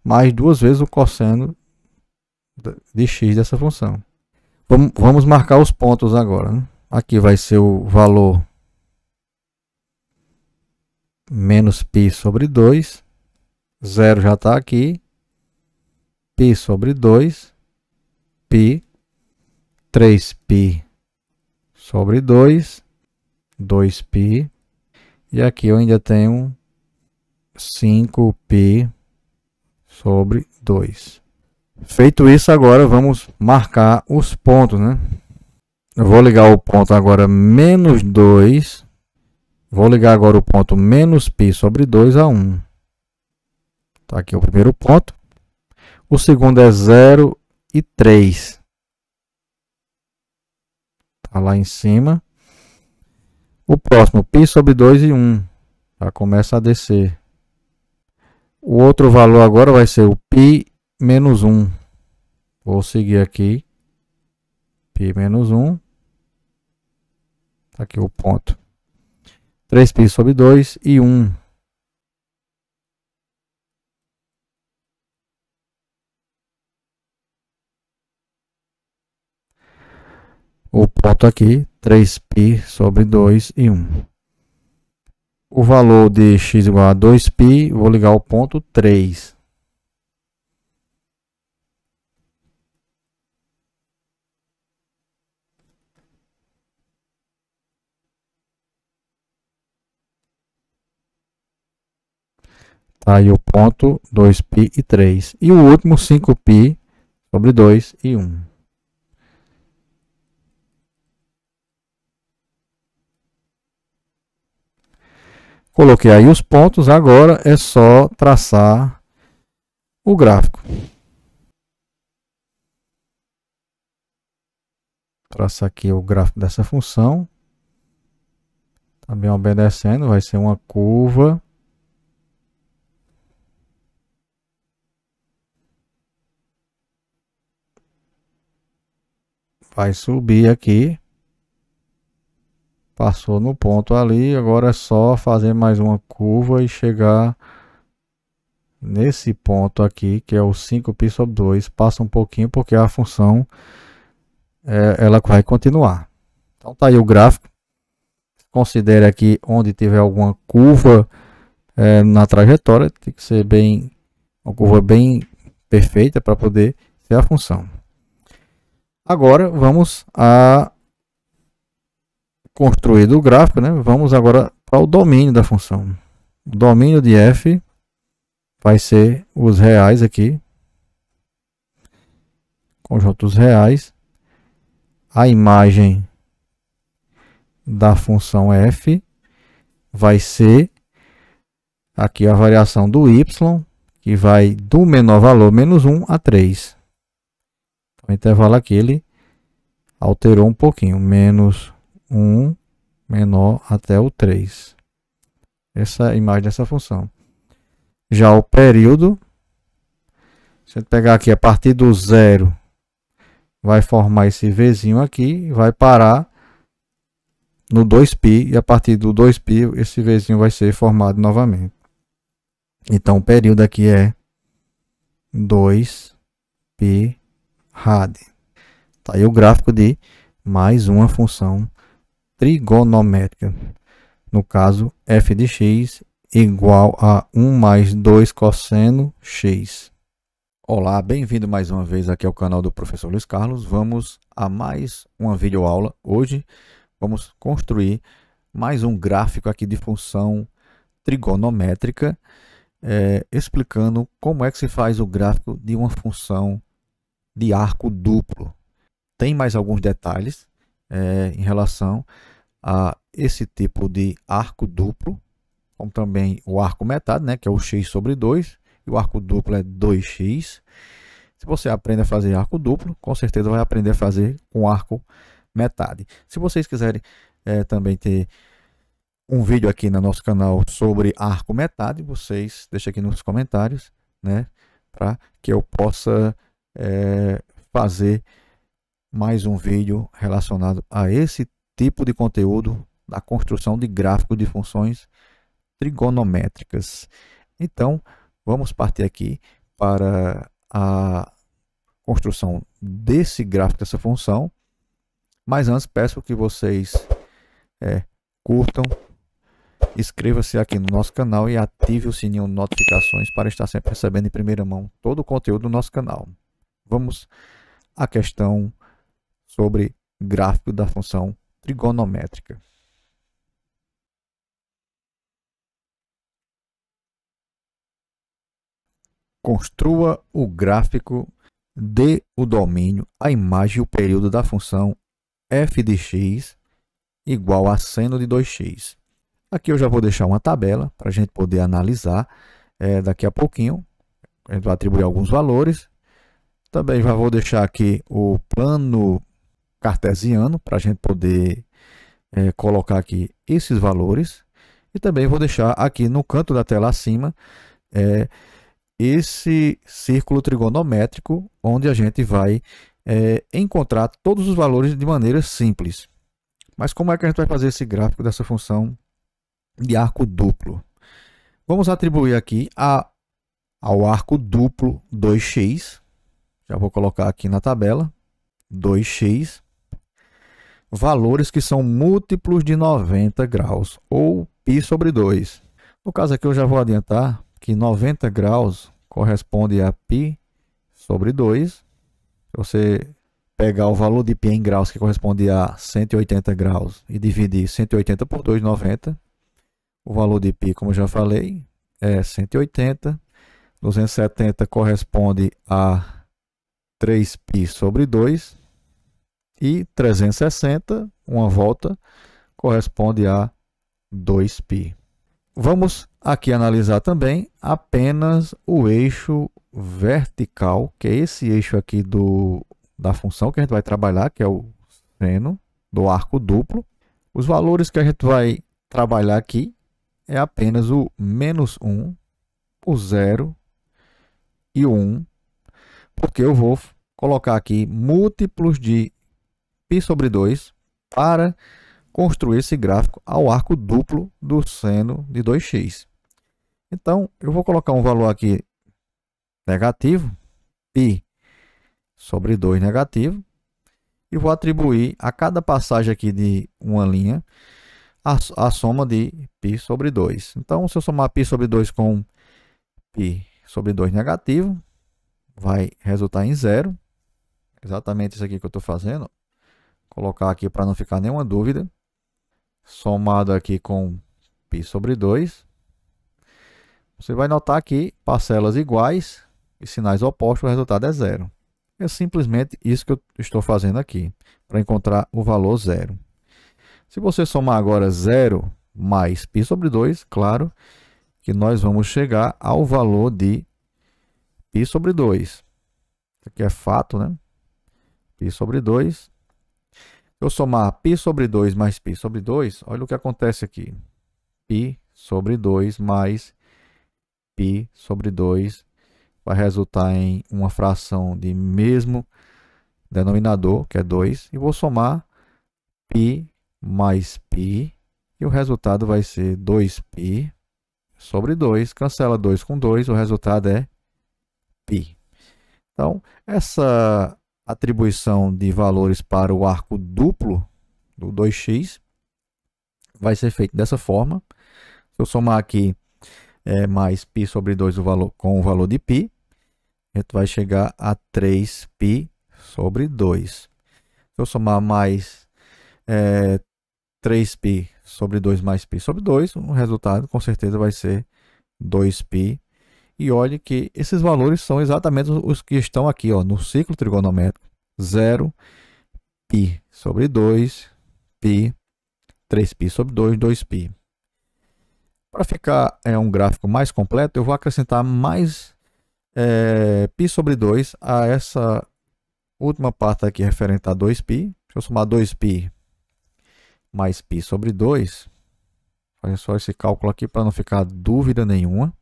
mais 2 vezes o cosseno de x dessa função. Vamos marcar os pontos agora, né? Aqui vai ser o valor menos π sobre 2. 0 já está aqui. π sobre 2. π. 3π sobre 2. 2π. E aqui eu ainda tenho 5π sobre 2. Feito isso, agora vamos marcar os pontos, né? Eu vou ligar o ponto agora menos 2. Vou ligar agora o ponto menos π sobre 2 a 1. Tá aqui o primeiro ponto. O segundo é 0 e 3. Tá lá em cima. O próximo, π sobre 2 e 1. Já começa a descer. O outro valor agora vai ser o π menos 1. Vou seguir aqui. π menos 1. Tá aqui o ponto. 3π sobre 2 e 1. O ponto aqui, 3π sobre 2 e 1. O valor de x igual a 2π, vou ligar o ponto 3. Tá aí o ponto 2π e 3. E o último 5π sobre 2 e 1. Coloquei aí os pontos, agora é só traçar o gráfico. Traçar aqui o gráfico dessa função. Também obedecendo, vai ser uma curva. Vai subir aqui. Passou no ponto ali, agora é só fazer mais uma curva e chegar nesse ponto aqui, que é o 5π sobre 2. Passa um pouquinho porque a função ela vai continuar. Então tá aí o gráfico. Considere aqui onde tiver alguma curva na trajetória, tem que ser uma curva bem perfeita para poder ser a função. Agora vamos a construído o gráfico, né? Vamos agora para o domínio da função. O domínio de f vai ser os reais aqui. Conjunto dos reais. A imagem da função f vai ser aqui a variação do y, que vai do menor valor, menos 1, a 3. O intervalo aqui ele alterou um pouquinho, menos 1 menor até o 3. Essa é a imagem dessa função. Já o período, se a gente pegar aqui a partir do 0, vai formar esse Vzinho aqui e vai parar no 2π, e a partir do 2π esse Vzinho vai ser formado novamente. Então o período aqui é 2π rad. Tá aí o gráfico de mais uma função trigonométrica. No caso, f de x igual a 1 mais 2 cosseno x. Olá, bem-vindo mais uma vez aqui ao canal do professor Luiz Carlos. Vamos a mais uma videoaula. Hoje vamos construir mais um gráfico aqui de função trigonométrica, explicando como é que se faz o gráfico de uma função de arco duplo. Tem mais alguns detalhes em relação a esse tipo de arco duplo, como também o arco metade, né, que é o x sobre 2, e o arco duplo é 2x. Se você aprende a fazer arco duplo, com certeza vai aprender a fazer com arco metade. Se vocês quiserem também ter um vídeo aqui no nosso canal sobre arco metade, vocês deixem aqui nos comentários, né, para que eu possa fazer mais um vídeo relacionado a esse tipo de conteúdo da construção de gráfico de funções trigonométricas. Então, vamos partir aqui para a construção desse gráfico, dessa função. Mas antes, peço que vocês curtam, inscreva-se aqui no nosso canal e ative o sininho de notificações para estar sempre recebendo em primeira mão todo o conteúdo do nosso canal. Vamos à questão sobre gráfico da função trigonométrica. Construa o gráfico de o domínio, a imagem e o período da função f de x igual a seno de 2x. Aqui eu já vou deixar uma tabela para a gente poder analisar daqui a pouquinho. A gente vai atribuir alguns valores. Também já vou deixar aqui o plano cartesiano para a gente poder colocar aqui esses valores. E também vou deixar aqui no canto da tela acima esse círculo trigonométrico, onde a gente vai encontrar todos os valores de maneira simples. Mas como é que a gente vai fazer esse gráfico dessa função de arco duplo? Vamos atribuir aqui ao arco duplo 2x. Já vou colocar aqui na tabela 2x. Valores que são múltiplos de 90 graus, ou π sobre 2. No caso aqui eu já vou adiantar que 90 graus corresponde a π sobre 2. Se você pegar o valor de π em graus, que corresponde a 180 graus, e dividir 180 por 2, 90. O valor de π, como eu já falei, é 180. 270 corresponde a 3π sobre 2. E 360, uma volta, corresponde a 2π. Vamos aqui analisar também apenas o eixo vertical, que é esse eixo aqui da função que a gente vai trabalhar, que é o seno do arco duplo. Os valores que a gente vai trabalhar aqui é apenas o -1, o 0 e o 1, porque eu vou colocar aqui múltiplos de π sobre 2 para construir esse gráfico ao arco duplo do seno de 2x. Então, eu vou colocar um valor aqui negativo, π sobre 2 negativo, e vou atribuir a cada passagem aqui de uma linha a soma de π sobre 2. Então, se eu somar π sobre 2 com π sobre 2 negativo, vai resultar em 0. Exatamente isso aqui que eu estou fazendo. Colocar aqui para não ficar nenhuma dúvida. Somado aqui com π sobre 2. Você vai notar aqui parcelas iguais e sinais opostos, o resultado é 0. É simplesmente isso que eu estou fazendo aqui, para encontrar o valor 0. Se você somar agora 0 mais π sobre 2, claro que nós vamos chegar ao valor de π sobre 2. Isso aqui é fato, né? π sobre 2. Eu somar π sobre 2 mais π sobre 2, olha o que acontece aqui. π sobre 2 mais π sobre 2 vai resultar em uma fração de mesmo denominador, que é 2, e vou somar π mais π, e o resultado vai ser 2π sobre 2. Cancela 2 com 2, o resultado é π. Então, essa atribuição de valores para o arco duplo do 2x vai ser feita dessa forma. Se eu somar aqui mais π sobre 2 com o valor de π, a gente vai chegar a 3π sobre 2. Se eu somar mais 3π sobre 2 mais π sobre 2, o resultado com certeza vai ser 2π. E olhe que esses valores são exatamente os que estão aqui, ó, no ciclo trigonométrico. 0, π sobre 2, π, 3π sobre 2, 2π. Para ficar um gráfico mais completo, eu vou acrescentar mais π sobre 2 a essa última parte aqui referente a 2π. Deixa eu somar 2π mais π sobre 2. Fazer só esse cálculo aqui para não ficar dúvida nenhuma.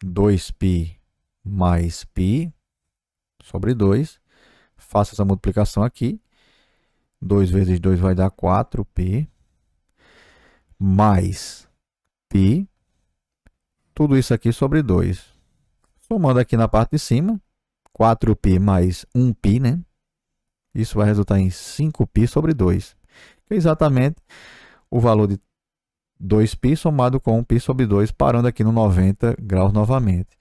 2π mais π sobre 2. Faço essa multiplicação aqui. 2 vezes 2 vai dar 4π. Mais π. Tudo isso aqui sobre 2. Somando aqui na parte de cima. 4π mais 1π, né? Isso vai resultar em 5π sobre 2. Que é exatamente o valor de 2π somado com 1π sobre 2, parando aqui no 90 graus novamente.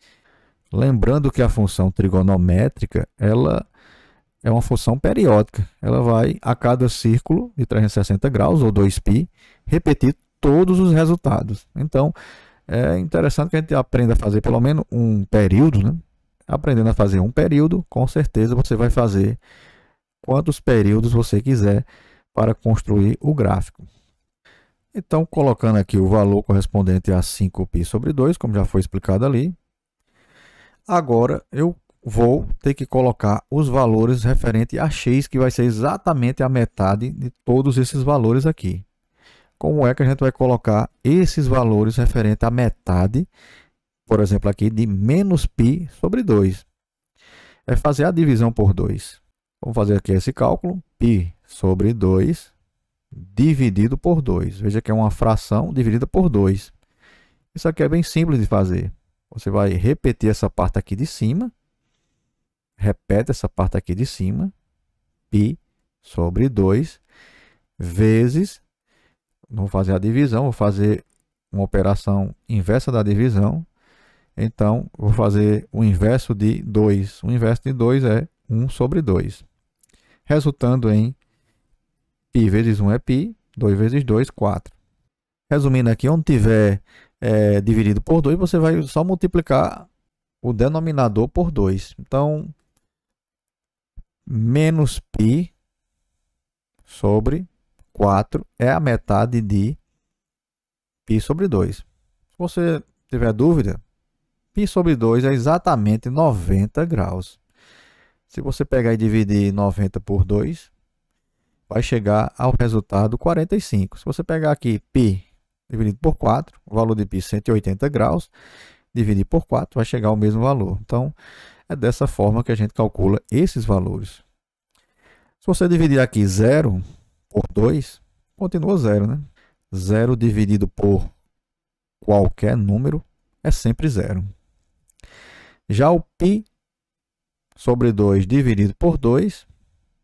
Lembrando que a função trigonométrica, ela é uma função periódica. Ela vai, a cada círculo de 360 graus, ou 2π, repetir todos os resultados. Então, é interessante que a gente aprenda a fazer pelo menos um período, né? Aprendendo a fazer um período, com certeza você vai fazer quantos períodos você quiser para construir o gráfico. Então, colocando aqui o valor correspondente a 5π sobre 2, como já foi explicado ali. Agora, eu vou ter que colocar os valores referentes a x, que vai ser exatamente a metade de todos esses valores aqui. Como é que a gente vai colocar esses valores referentes à metade, por exemplo, aqui de menos π sobre 2? É fazer a divisão por 2. Vamos fazer aqui esse cálculo. π sobre 2 dividido por 2. Veja que é uma fração dividida por 2. Isso aqui é bem simples de fazer. Você vai repetir essa parte aqui de cima. Repete essa parte aqui de cima. π sobre 2 vezes... Não vou fazer a divisão, vou fazer uma operação inversa da divisão. Então, vou fazer o inverso de 2. O inverso de 2 é 1 sobre 2. Resultando em π vezes 1 é π, 2 vezes 2, 4. Resumindo aqui, onde tiver dividido por 2, você vai só multiplicar o denominador por 2. Então, menos π sobre 4 é a metade de π sobre 2. Se você tiver dúvida, π sobre 2 é exatamente 90 graus. Se você pegar e dividir 90 por 2, vai chegar ao resultado 45. Se você pegar aqui π dividido por 4, o valor de π 180 graus, dividir por 4, vai chegar ao mesmo valor. Então, é dessa forma que a gente calcula esses valores. Se você dividir aqui 0 por 2, continua 0, né? 0 dividido por qualquer número é sempre 0. Já o π sobre 2 dividido por 2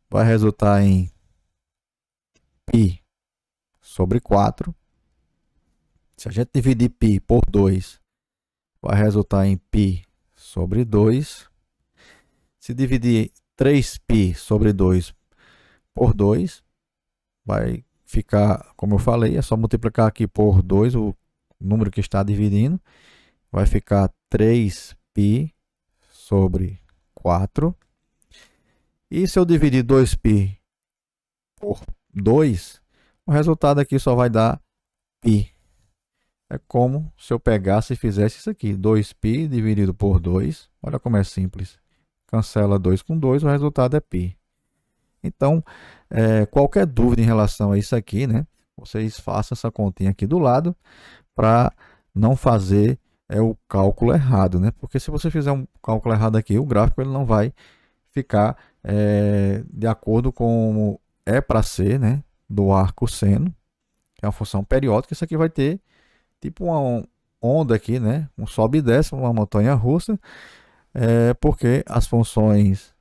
vai resultar em π sobre 4. Se a gente dividir π por 2, vai resultar em π sobre 2. Se dividir 3π sobre 2 por 2, vai ficar, como eu falei, é só multiplicar aqui por 2 o número que está dividindo. Vai ficar 3π sobre 4. E se eu dividir 2π por 2, o resultado aqui só vai dar π. É como se eu pegasse e fizesse isso aqui. 2π dividido por 2. Olha como é simples. Cancela 2 com 2, o resultado é π. Então, qualquer dúvida em relação a isso aqui, né? Vocês façam essa continha aqui do lado para não fazer o cálculo errado, né? Porque se você fizer um cálculo errado aqui, o gráfico ele não vai ficar de acordo com é para ser, né, do arco seno, que é uma função periódica. Isso aqui vai ter tipo uma onda aqui, né, um sobe e desce, uma montanha russa, porque as funções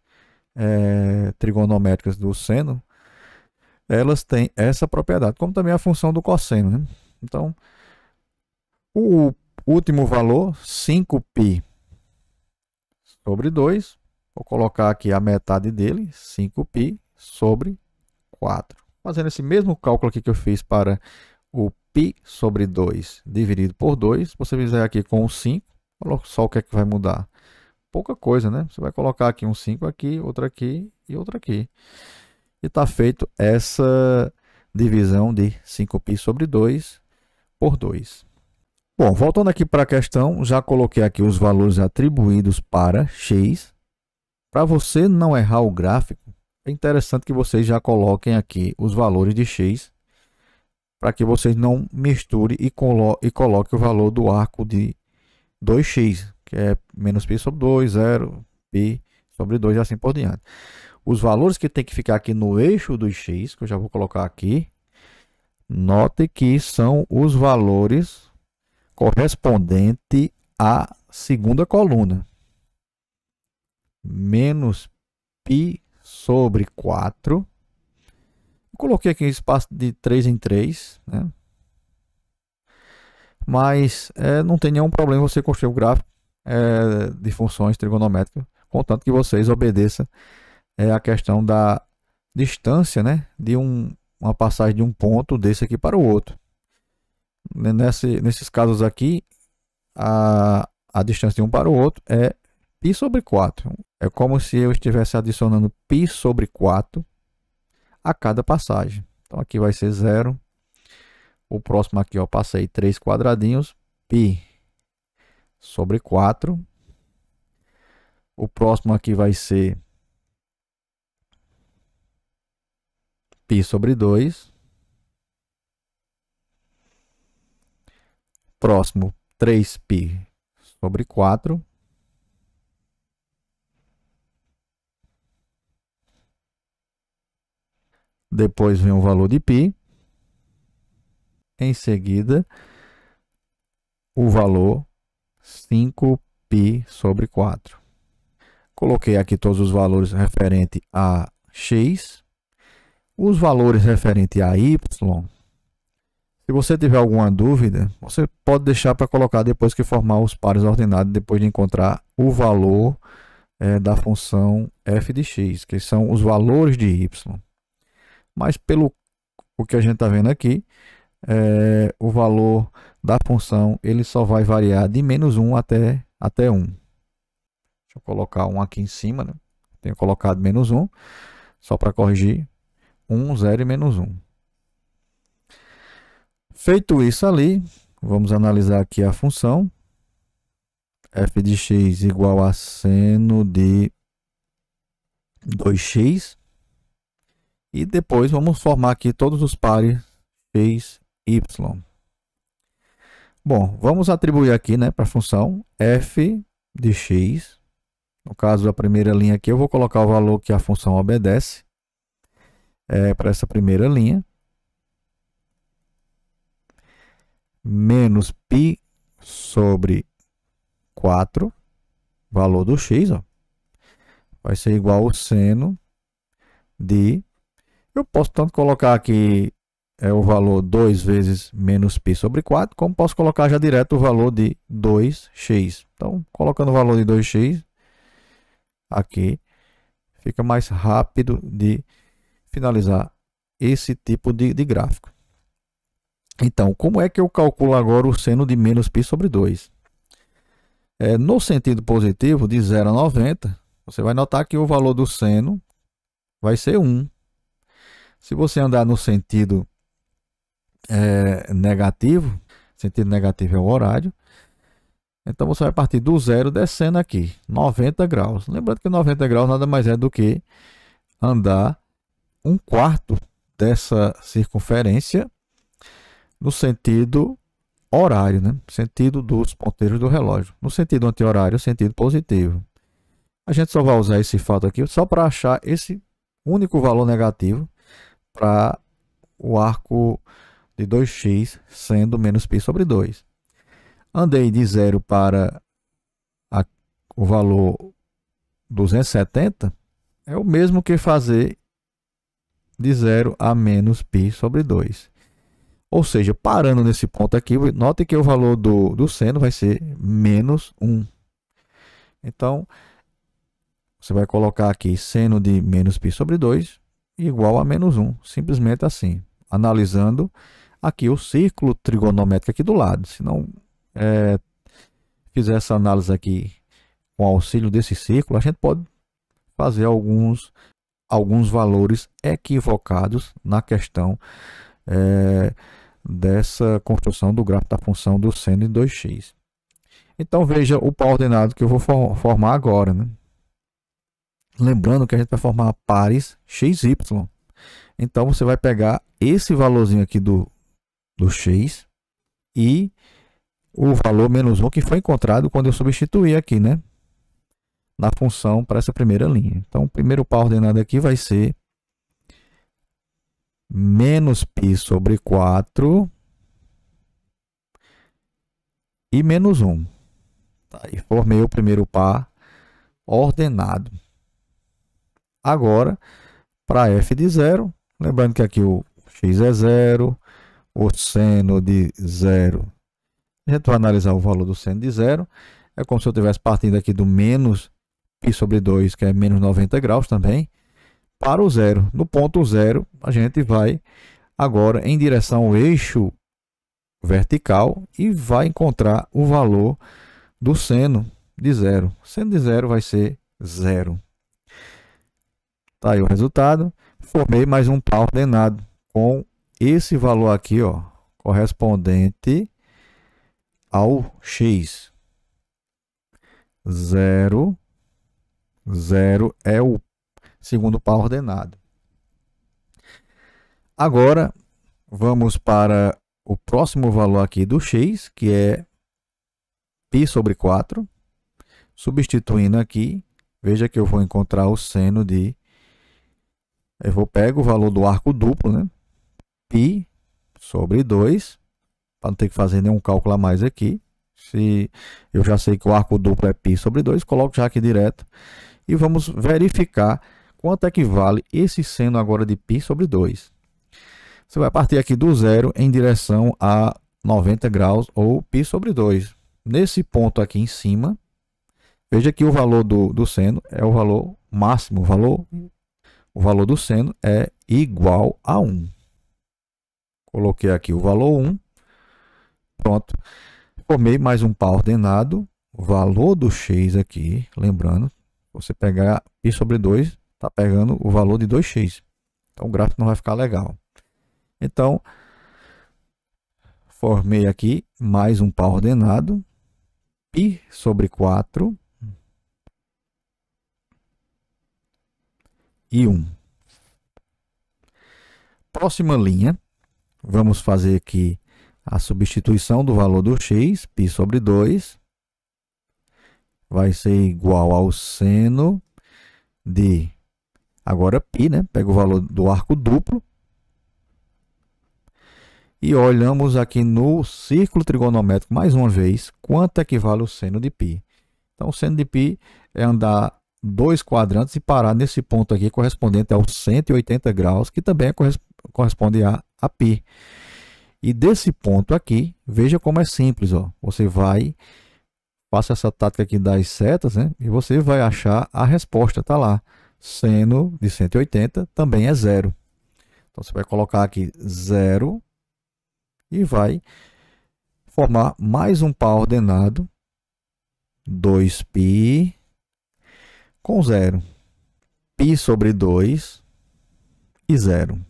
trigonométricas do seno, elas têm essa propriedade, como também a função do cosseno, né? Então, o último valor, 5π sobre 2, vou colocar aqui a metade dele, 5π sobre 4. Fazendo esse mesmo cálculo aqui que eu fiz para o π sobre 2 dividido por 2, se você fizer aqui com o 5, coloca só o que é que vai mudar. Pouca coisa, né? Você vai colocar aqui um 5 aqui, outro aqui e outro aqui. E está feito essa divisão de 5π sobre 2 por 2. Bom, voltando aqui para a questão, já coloquei aqui os valores atribuídos para x. Para você não errar o gráfico, é interessante que vocês já coloquem aqui os valores de x, para que vocês não misturem e coloquem o valor do arco de 2x, que é menos π sobre 2, 0, π sobre 2 e assim por diante. Os valores que tem que ficar aqui no eixo dos x, que eu já vou colocar aqui, note que são os valores correspondentes à segunda coluna. Menos π sobre 4. Eu coloquei aqui espaço de 3 em 3, né? Mas não tem nenhum problema você construir o gráfico de funções trigonométricas, contanto que vocês obedeçam a questão da distância, né, de uma passagem de um ponto desse aqui para o outro. Nesses casos aqui, a distância de um para o outro é π sobre 4. É como se eu estivesse adicionando π sobre 4 a cada passagem. Então aqui vai ser 0. O próximo aqui, ó, passei 3 quadradinhos, π sobre 4. O próximo aqui vai ser π sobre 2. Próximo, 3π sobre 4. Depois vem o valor de π. Em seguida, o valor 5π sobre 4. Coloquei aqui todos os valores referentes a x. Os valores referentes a y, se você tiver alguma dúvida, você pode deixar para colocar depois que formar os pares ordenados, depois de encontrar o valor da função f de x, que são os valores de y. Mas pelo o que a gente está vendo aqui, o valor da função ele só vai variar de menos 1 até 1. Deixa eu colocar 1 aqui em cima, né? Tenho colocado menos 1, só para corrigir. 1, 0 e menos 1. Feito isso ali, vamos analisar aqui a função. F de x igual a seno de 2x. E depois vamos formar aqui todos os pares x, y. Bom, vamos atribuir aqui, né, para a função f de x. No caso da primeira linha aqui, eu vou colocar o valor que a função obedece para essa primeira linha. Menos π sobre 4, valor do x, ó, vai ser igual ao seno de... Eu posso tanto colocar aqui o valor 2 vezes menos π sobre 4, como posso colocar já direto o valor de 2x. Então, colocando o valor de 2x aqui, fica mais rápido de finalizar esse tipo de gráfico. Então, como é que eu calculo agora o seno de menos π sobre 2? No sentido positivo, de 0 a 90, você vai notar que o valor do seno vai ser 1. Se você andar no sentido negativo, sentido negativo é o horário, então você vai partir do zero descendo aqui, 90 graus. Lembrando que 90 graus nada mais é do que andar 1/4 dessa circunferência no sentido horário, né? Sentido dos ponteiros do relógio. No sentido anti-horário, sentido positivo. A gente só vai usar esse fato aqui só para achar esse único valor negativo para o arco de 2x sendo menos π sobre 2. Andei de 0 para o valor 270, é o mesmo que fazer de 0 a menos π sobre 2. Ou seja, parando nesse ponto aqui, note que o valor do seno vai ser menos 1. Então, você vai colocar aqui seno de menos π sobre 2 igual a menos 1. Simplesmente assim, analisando aqui o círculo trigonométrico aqui do lado. Se não fizer essa análise aqui com auxílio desse círculo, a gente pode fazer alguns valores equivocados na questão dessa construção do gráfico da função do seno de 2x. Então veja o par ordenado que eu vou formar agora, né? Lembrando que a gente vai formar pares x, y. Então você vai pegar esse valorzinho aqui do x e o valor menos 1 que foi encontrado quando eu substituir aqui, né? Na função para essa primeira linha. Então o primeiro par ordenado aqui vai ser menos π sobre 4 e menos 1. Tá, e formei o primeiro par ordenado. Agora, para f de 0, lembrando que aqui o x é 0, o seno de 0, a gente vai analisar o valor do seno de 0, é como se eu estivesse partindo aqui do menos π sobre 2, que é menos 90 graus também, para o 0. No ponto 0, a gente vai agora em direção ao eixo vertical e vai encontrar o valor do seno de 0. O seno de 0 vai ser 0. Tá aí o resultado. Formei mais um par ordenado com esse valor aqui, ó, correspondente ao x. 0, 0 é o segundo par ordenado. Agora, vamos para o próximo valor aqui do x, que é π sobre 4. Substituindo aqui, veja que eu vou encontrar o seno de... Eu vou pegar o valor do arco duplo, né? π sobre 2, para não ter que fazer nenhum cálculo a mais aqui. Se eu já sei que o arco duplo é π sobre 2, coloco já aqui direto. E vamos verificar quanto é que vale esse seno agora de π sobre 2. Você vai partir aqui do zero em direção a 90 graus ou π sobre 2. Nesse ponto aqui em cima, veja que o valor do seno é o valor máximo. O valor do seno é igual a 1. Coloquei aqui o valor 1. Pronto. Formei mais um par ordenado. O valor do x aqui, lembrando, você pegar π sobre 2, está pegando o valor de 2x. Então o gráfico não vai ficar legal. Então, formei aqui mais um par ordenado. π sobre 4 e 1. Próxima linha, vamos fazer aqui a substituição do valor do x, π sobre 2, vai ser igual ao seno de, agora π, né? Pega o valor do arco duplo, e olhamos aqui no círculo trigonométrico, mais uma vez, quanto equivale o seno de π. Então, o seno de π é andar 2 quadrantes e parar nesse ponto aqui, correspondente aos 180 graus, que também corresponde a π. E desse ponto aqui, veja como é simples, ó. Você vai, faça essa tática aqui das setas, né? E você vai achar a resposta, tá lá. Seno de 180 também é 0. Então, você vai colocar aqui 0 e vai formar mais um par ordenado, 2π com 0. π sobre 2 e 0.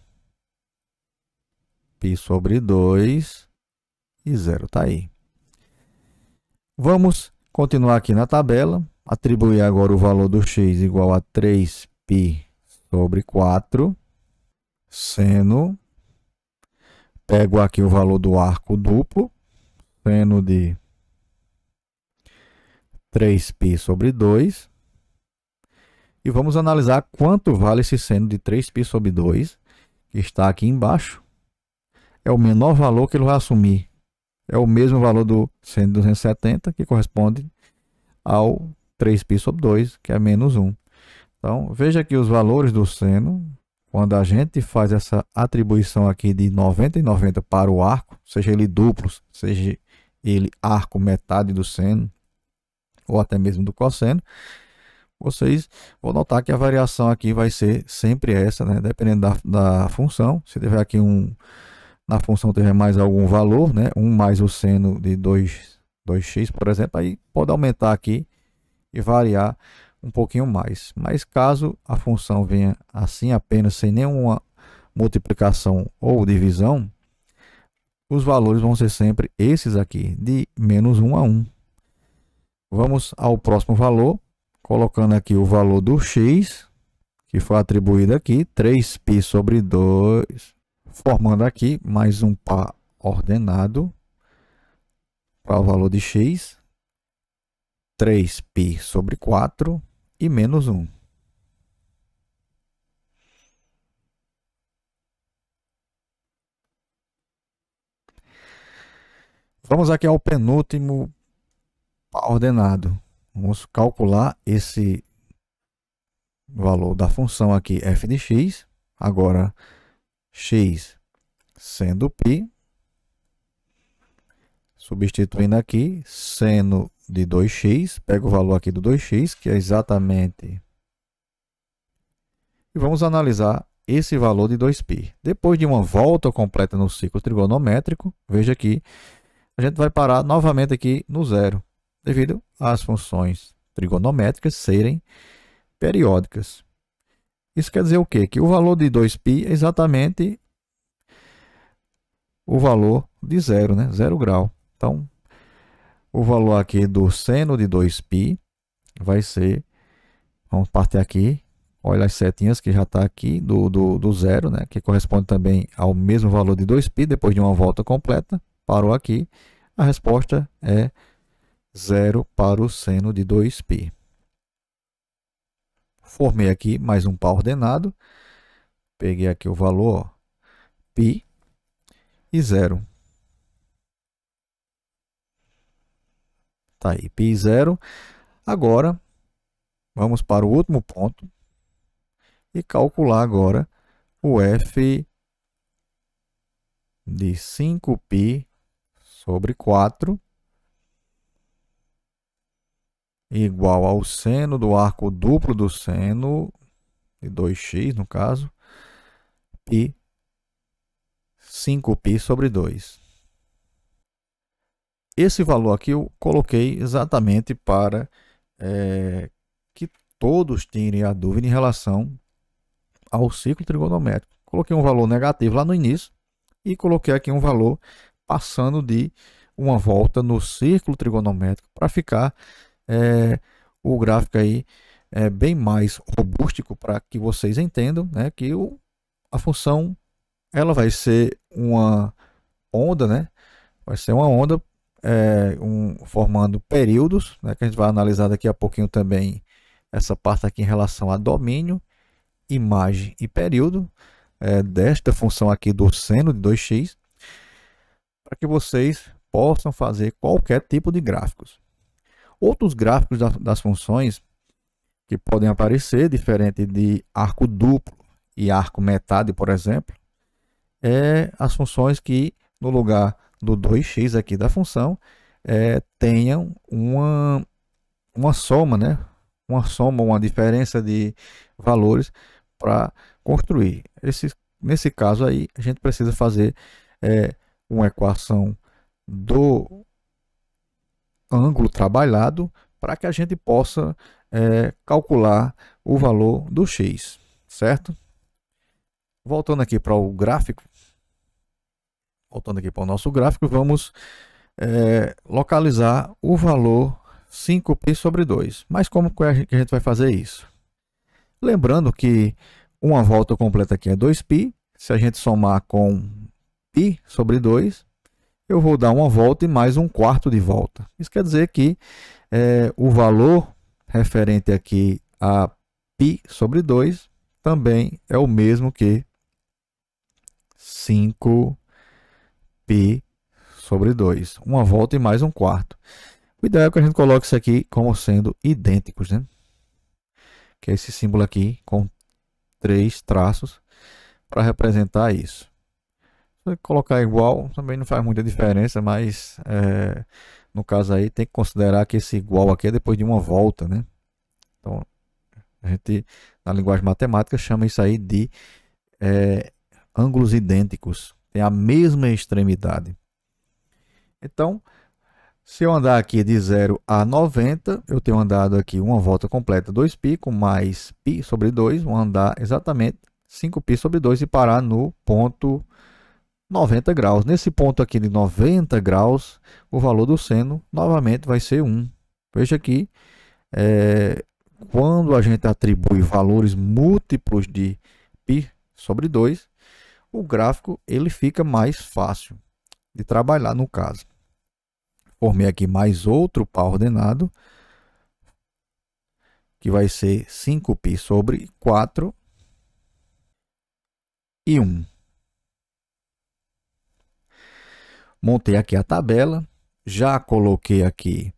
π sobre 2 e 0. Tá aí. Vamos continuar aqui na tabela. Atribuir agora o valor do x igual a 3π sobre 4. Seno. Pego aqui o valor do arco duplo. Seno de 3π sobre 2. E vamos analisar quanto vale esse seno de 3π sobre 2, que está aqui embaixo. É o menor valor que ele vai assumir. É o mesmo valor do seno de 270, que corresponde ao 3π sobre 2, que é menos 1. Então, veja aqui os valores do seno. Quando a gente faz essa atribuição aqui de 90 e 90 para o arco, seja ele duplo, seja ele arco metade do seno, ou até mesmo do cosseno, vocês vão notar que a variação aqui vai ser sempre essa, né? Dependendo da função. Se tiver aqui na função tiver mais algum valor, né? 1 mais o seno de 2x, por exemplo, aí pode aumentar aqui e variar um pouquinho mais. Mas caso a função venha assim apenas sem nenhuma multiplicação ou divisão, os valores vão ser sempre esses aqui, de menos 1 a 1. Vamos ao próximo valor, colocando aqui o valor do x, que foi atribuído aqui, 3π sobre 2, formando aqui mais um par ordenado para o valor de x, 3π sobre 4 e menos 1. Vamos aqui ao penúltimo par ordenado. Vamos calcular esse valor da função aqui f de x. Agora, x sendo π, substituindo aqui, seno de 2x, pega o valor aqui do 2x, que é exatamente... E vamos analisar esse valor de 2π. Depois de uma volta completa no ciclo trigonométrico, veja aqui, a gente vai parar novamente aqui no zero, devido às funções trigonométricas serem periódicas. Isso quer dizer o quê? Que o valor de 2π é exatamente o valor de zero, né? 0 grau. Então, o valor aqui do seno de 2π vai ser, vamos partir aqui, olha as setinhas que já está aqui do zero, né? Que corresponde também ao mesmo valor de 2π, depois de uma volta completa, parou aqui, a resposta é 0 para o seno de 2π. Formei aqui mais um par ordenado, peguei aqui o valor, ó, π e 0. Tá aí, π e 0. Agora, vamos para o último ponto e calcular agora o f de 5π sobre 4 igual ao seno do arco duplo do seno de 2x, no caso, π 5π sobre 2. Esse valor aqui eu coloquei exatamente para que todos tirem a dúvida em relação ao ciclo trigonométrico. Coloquei um valor negativo lá no início e coloquei aqui um valor passando de uma volta no círculo trigonométrico para ficar o gráfico aí bem mais robústico, para que vocês entendam, né, que a função ela vai ser uma onda, né, vai ser uma onda formando períodos, né, que a gente vai analisar daqui a pouquinho também essa parte aqui em relação a domínio, imagem e período desta função aqui do seno de 2x, para que vocês possam fazer qualquer tipo de gráficos. Outros gráficos das funções que podem aparecer, diferente de arco duplo e arco metade, por exemplo, as funções que no lugar do 2x aqui da função tenham uma soma, né? Uma diferença de valores para construir. Nesse caso aí, a gente precisa fazer uma equação do ângulo trabalhado para que a gente possa calcular o valor do x, certo? Voltando aqui para o gráfico, voltando aqui para o nosso gráfico, vamos localizar o valor 5π sobre 2. Mas como que a gente vai fazer isso? Lembrando que uma volta completa aqui é 2π, se a gente somar com π sobre 2, eu vou dar uma volta e mais um quarto de volta. Isso quer dizer que o valor referente aqui a π sobre 2 também é o mesmo que 5π sobre 2. Uma volta e mais um quarto. O ideal é que a gente coloque isso aqui como sendo idênticos, né? Que é esse símbolo aqui com 3 traços para representar isso. Se colocar igual também não faz muita diferença, mas no caso aí tem que considerar que esse igual aqui é depois de uma volta, né? Então a gente na linguagem matemática chama isso aí de ângulos idênticos, tem a mesma extremidade. Então, se eu andar aqui de 0 a 90, eu tenho andado aqui uma volta completa 2π com mais π sobre 2, vou andar exatamente 5π sobre 2 e parar no ponto 90 graus. Nesse ponto aqui de 90 graus, o valor do seno novamente vai ser 1. Veja aqui, quando a gente atribui valores múltiplos de π sobre 2, o gráfico ele fica mais fácil de trabalhar no caso. Formei aqui mais outro par ordenado, que vai ser 5π sobre 4 e 1. Montei aqui a tabela, já coloquei aqui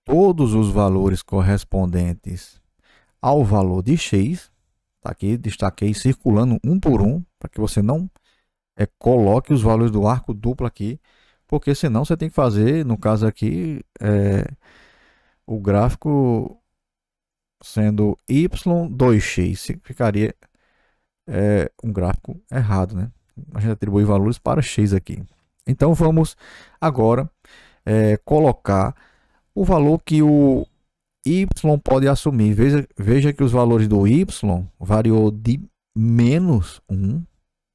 todos os valores correspondentes ao valor de x. Tá aqui, destaquei circulando um por um, para que você não coloque os valores do arco duplo aqui, porque senão você tem que fazer, no caso aqui, o gráfico sendo y2x, ficaria um gráfico errado, né? A gente atribui valores para x aqui. Então vamos agora colocar o valor que o y pode assumir. Veja que os valores do y variou de menos 1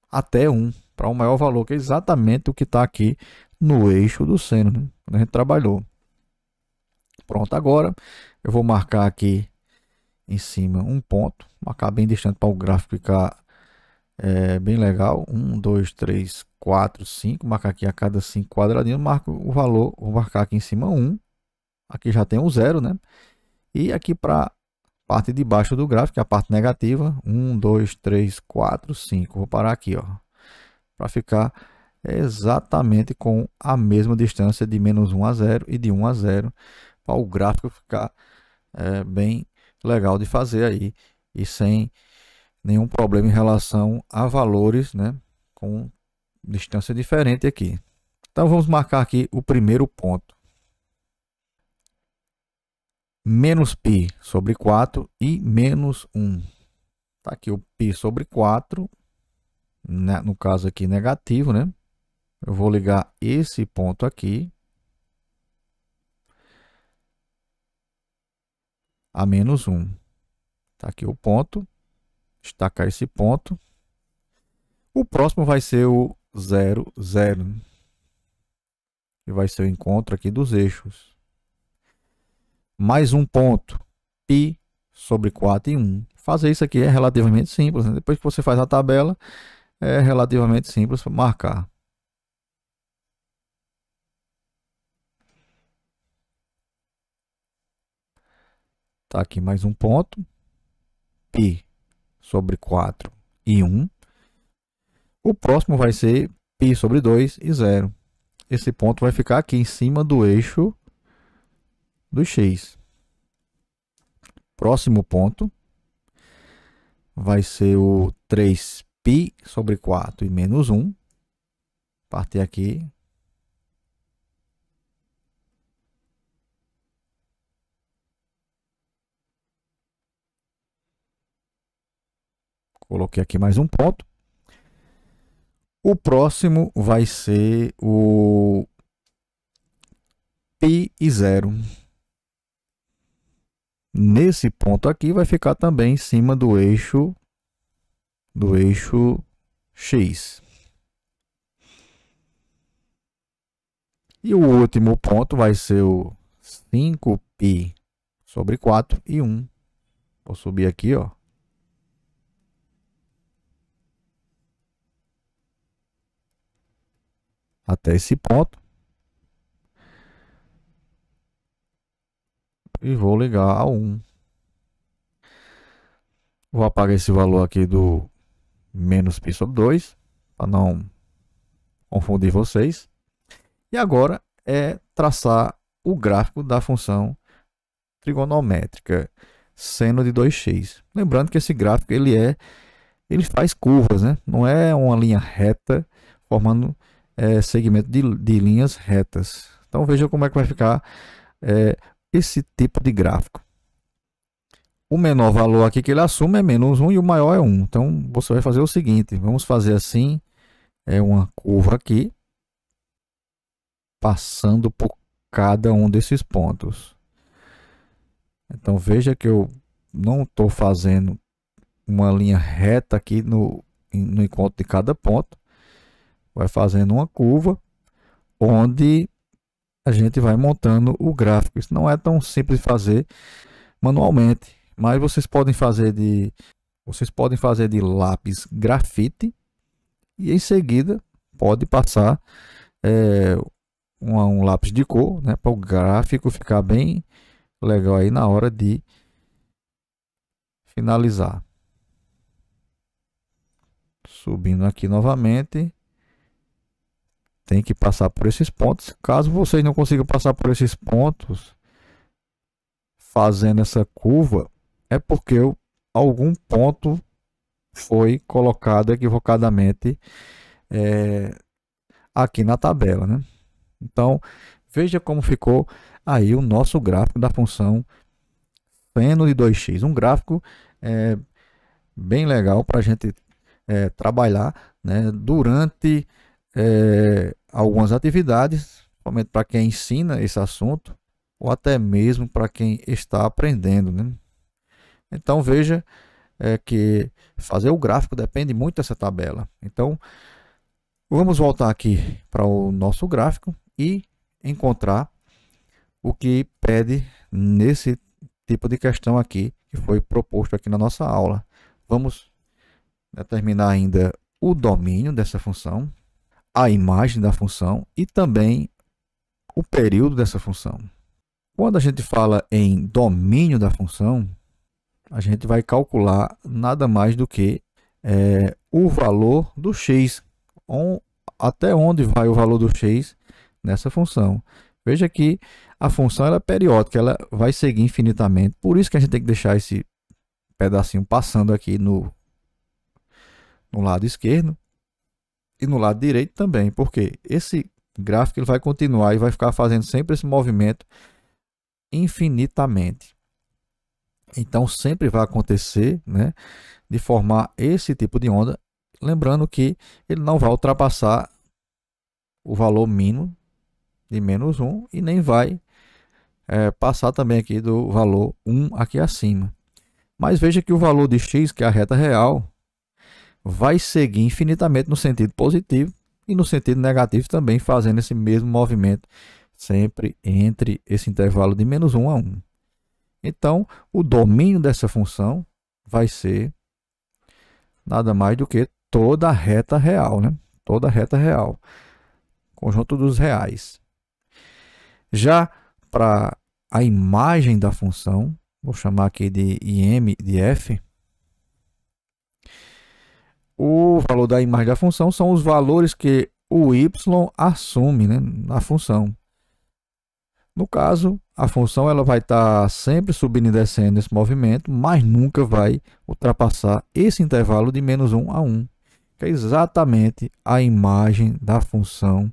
até 1, para um maior valor, que é exatamente o que está aqui no eixo do seno, né? Quando a gente trabalhou. Pronto, agora eu vou marcar aqui em cima um ponto, marcar bem distante para o gráfico ficar bem legal. 1, 2, 3, 4, 5. Marcar aqui a cada 5 quadradinhos, marco o valor, vou marcar aqui em cima 1. Aqui já tem um 0, né? E aqui para a parte de baixo do gráfico, que é a parte negativa, 1, 2, 3, 4, 5. Vou parar aqui, ó, para ficar exatamente com a mesma distância de menos 1 a 0 e de 1 a 0, para o gráfico ficar bem legal de fazer aí e sem nenhum problema em relação a valores, né, com distância diferente aqui. Então vamos marcar aqui o primeiro ponto. Menos π sobre 4 e menos 1. Está aqui o π sobre 4, né, no caso aqui negativo, né? Eu vou ligar esse ponto aqui a menos 1. Está aqui o ponto, destacar esse ponto. O próximo vai ser o 0, 0, que vai ser o encontro aqui dos eixos. Mais um ponto, π sobre 4 e 1. Fazer isso aqui é relativamente simples, né? Depois que você faz a tabela, é relativamente simples para marcar. Tá aqui mais um ponto, π sobre 4 e 1. O próximo vai ser π sobre 2 e 0. Esse ponto vai ficar aqui em cima do eixo do x. Próximo ponto vai ser o 3π sobre 4 e menos 1. Partir aqui. Coloquei aqui mais um ponto. O próximo vai ser o π e 0. Nesse ponto aqui vai ficar também em cima do eixo x. E o último ponto vai ser o 5π sobre 4 e 1. Vou subir aqui, ó. Até esse ponto. E vou ligar a 1. Vou apagar esse valor aqui do menos π sobre 2, para não confundir vocês. E agora é traçar o gráfico da função trigonométrica seno de 2x. Lembrando que esse gráfico ele faz curvas, né? Não é uma linha reta formando segmento de linhas retas. Então veja como é que vai ficar esse tipo de gráfico. O menor valor aqui que ele assume é menos 1 e o maior é 1. Então você vai fazer o seguinte, vamos fazer assim, uma curva aqui, passando por cada um desses pontos. Então veja que eu não estou fazendo uma linha reta aqui no encontro de cada ponto. Vai fazendo uma curva onde a gente vai montando o gráfico. Isso não é tão simples de fazer manualmente, mas vocês podem fazer de lápis grafite e em seguida pode passar um lápis de cor, né, para o gráfico ficar bem legal aí na hora de finalizar. Subindo aqui novamente, tem que passar por esses pontos. Caso vocês não consigam passar por esses pontos fazendo essa curva, é porque algum ponto foi colocado equivocadamente aqui na tabela, né? Então veja como ficou aí o nosso gráfico da função seno de 2x, um gráfico bem legal para a gente trabalhar, né, durante algumas atividades, somente para quem ensina esse assunto ou até mesmo para quem está aprendendo, né? Então veja que fazer o gráfico depende muito dessa tabela. Então vamos voltar aqui para o nosso gráfico e encontrar o que pede nesse tipo de questão aqui que foi proposto aqui na nossa aula. Vamos determinar ainda o domínio dessa função, a imagem da função e também o período dessa função. Quando a gente fala em domínio da função, a gente vai calcular nada mais do que o valor do x, até onde vai o valor do x nessa função. Veja que a função ela é periódica, ela vai seguir infinitamente, por isso que a gente tem que deixar esse pedacinho passando aqui no lado esquerdo e no lado direito também, porque esse gráfico ele vai continuar e vai ficar fazendo sempre esse movimento infinitamente. Então sempre vai acontecer, né, de formar esse tipo de onda, lembrando que ele não vai ultrapassar o valor mínimo de menos 1 e nem vai passar também aqui do valor 1 aqui acima. Mas veja que o valor de x, que é a reta real, vai seguir infinitamente no sentido positivo e no sentido negativo também, fazendo esse mesmo movimento sempre entre esse intervalo de menos 1 a 1. Então, o domínio dessa função vai ser nada mais do que toda a reta real, né? Toda a reta real, conjunto dos reais. Já para a imagem da função, vou chamar aqui de im de f, o valor da imagem da função são os valores que o y assume, né, na função. No caso, a função ela vai estar sempre subindo e descendo nesse movimento, mas nunca vai ultrapassar esse intervalo de menos 1 a 1, que é exatamente a imagem da função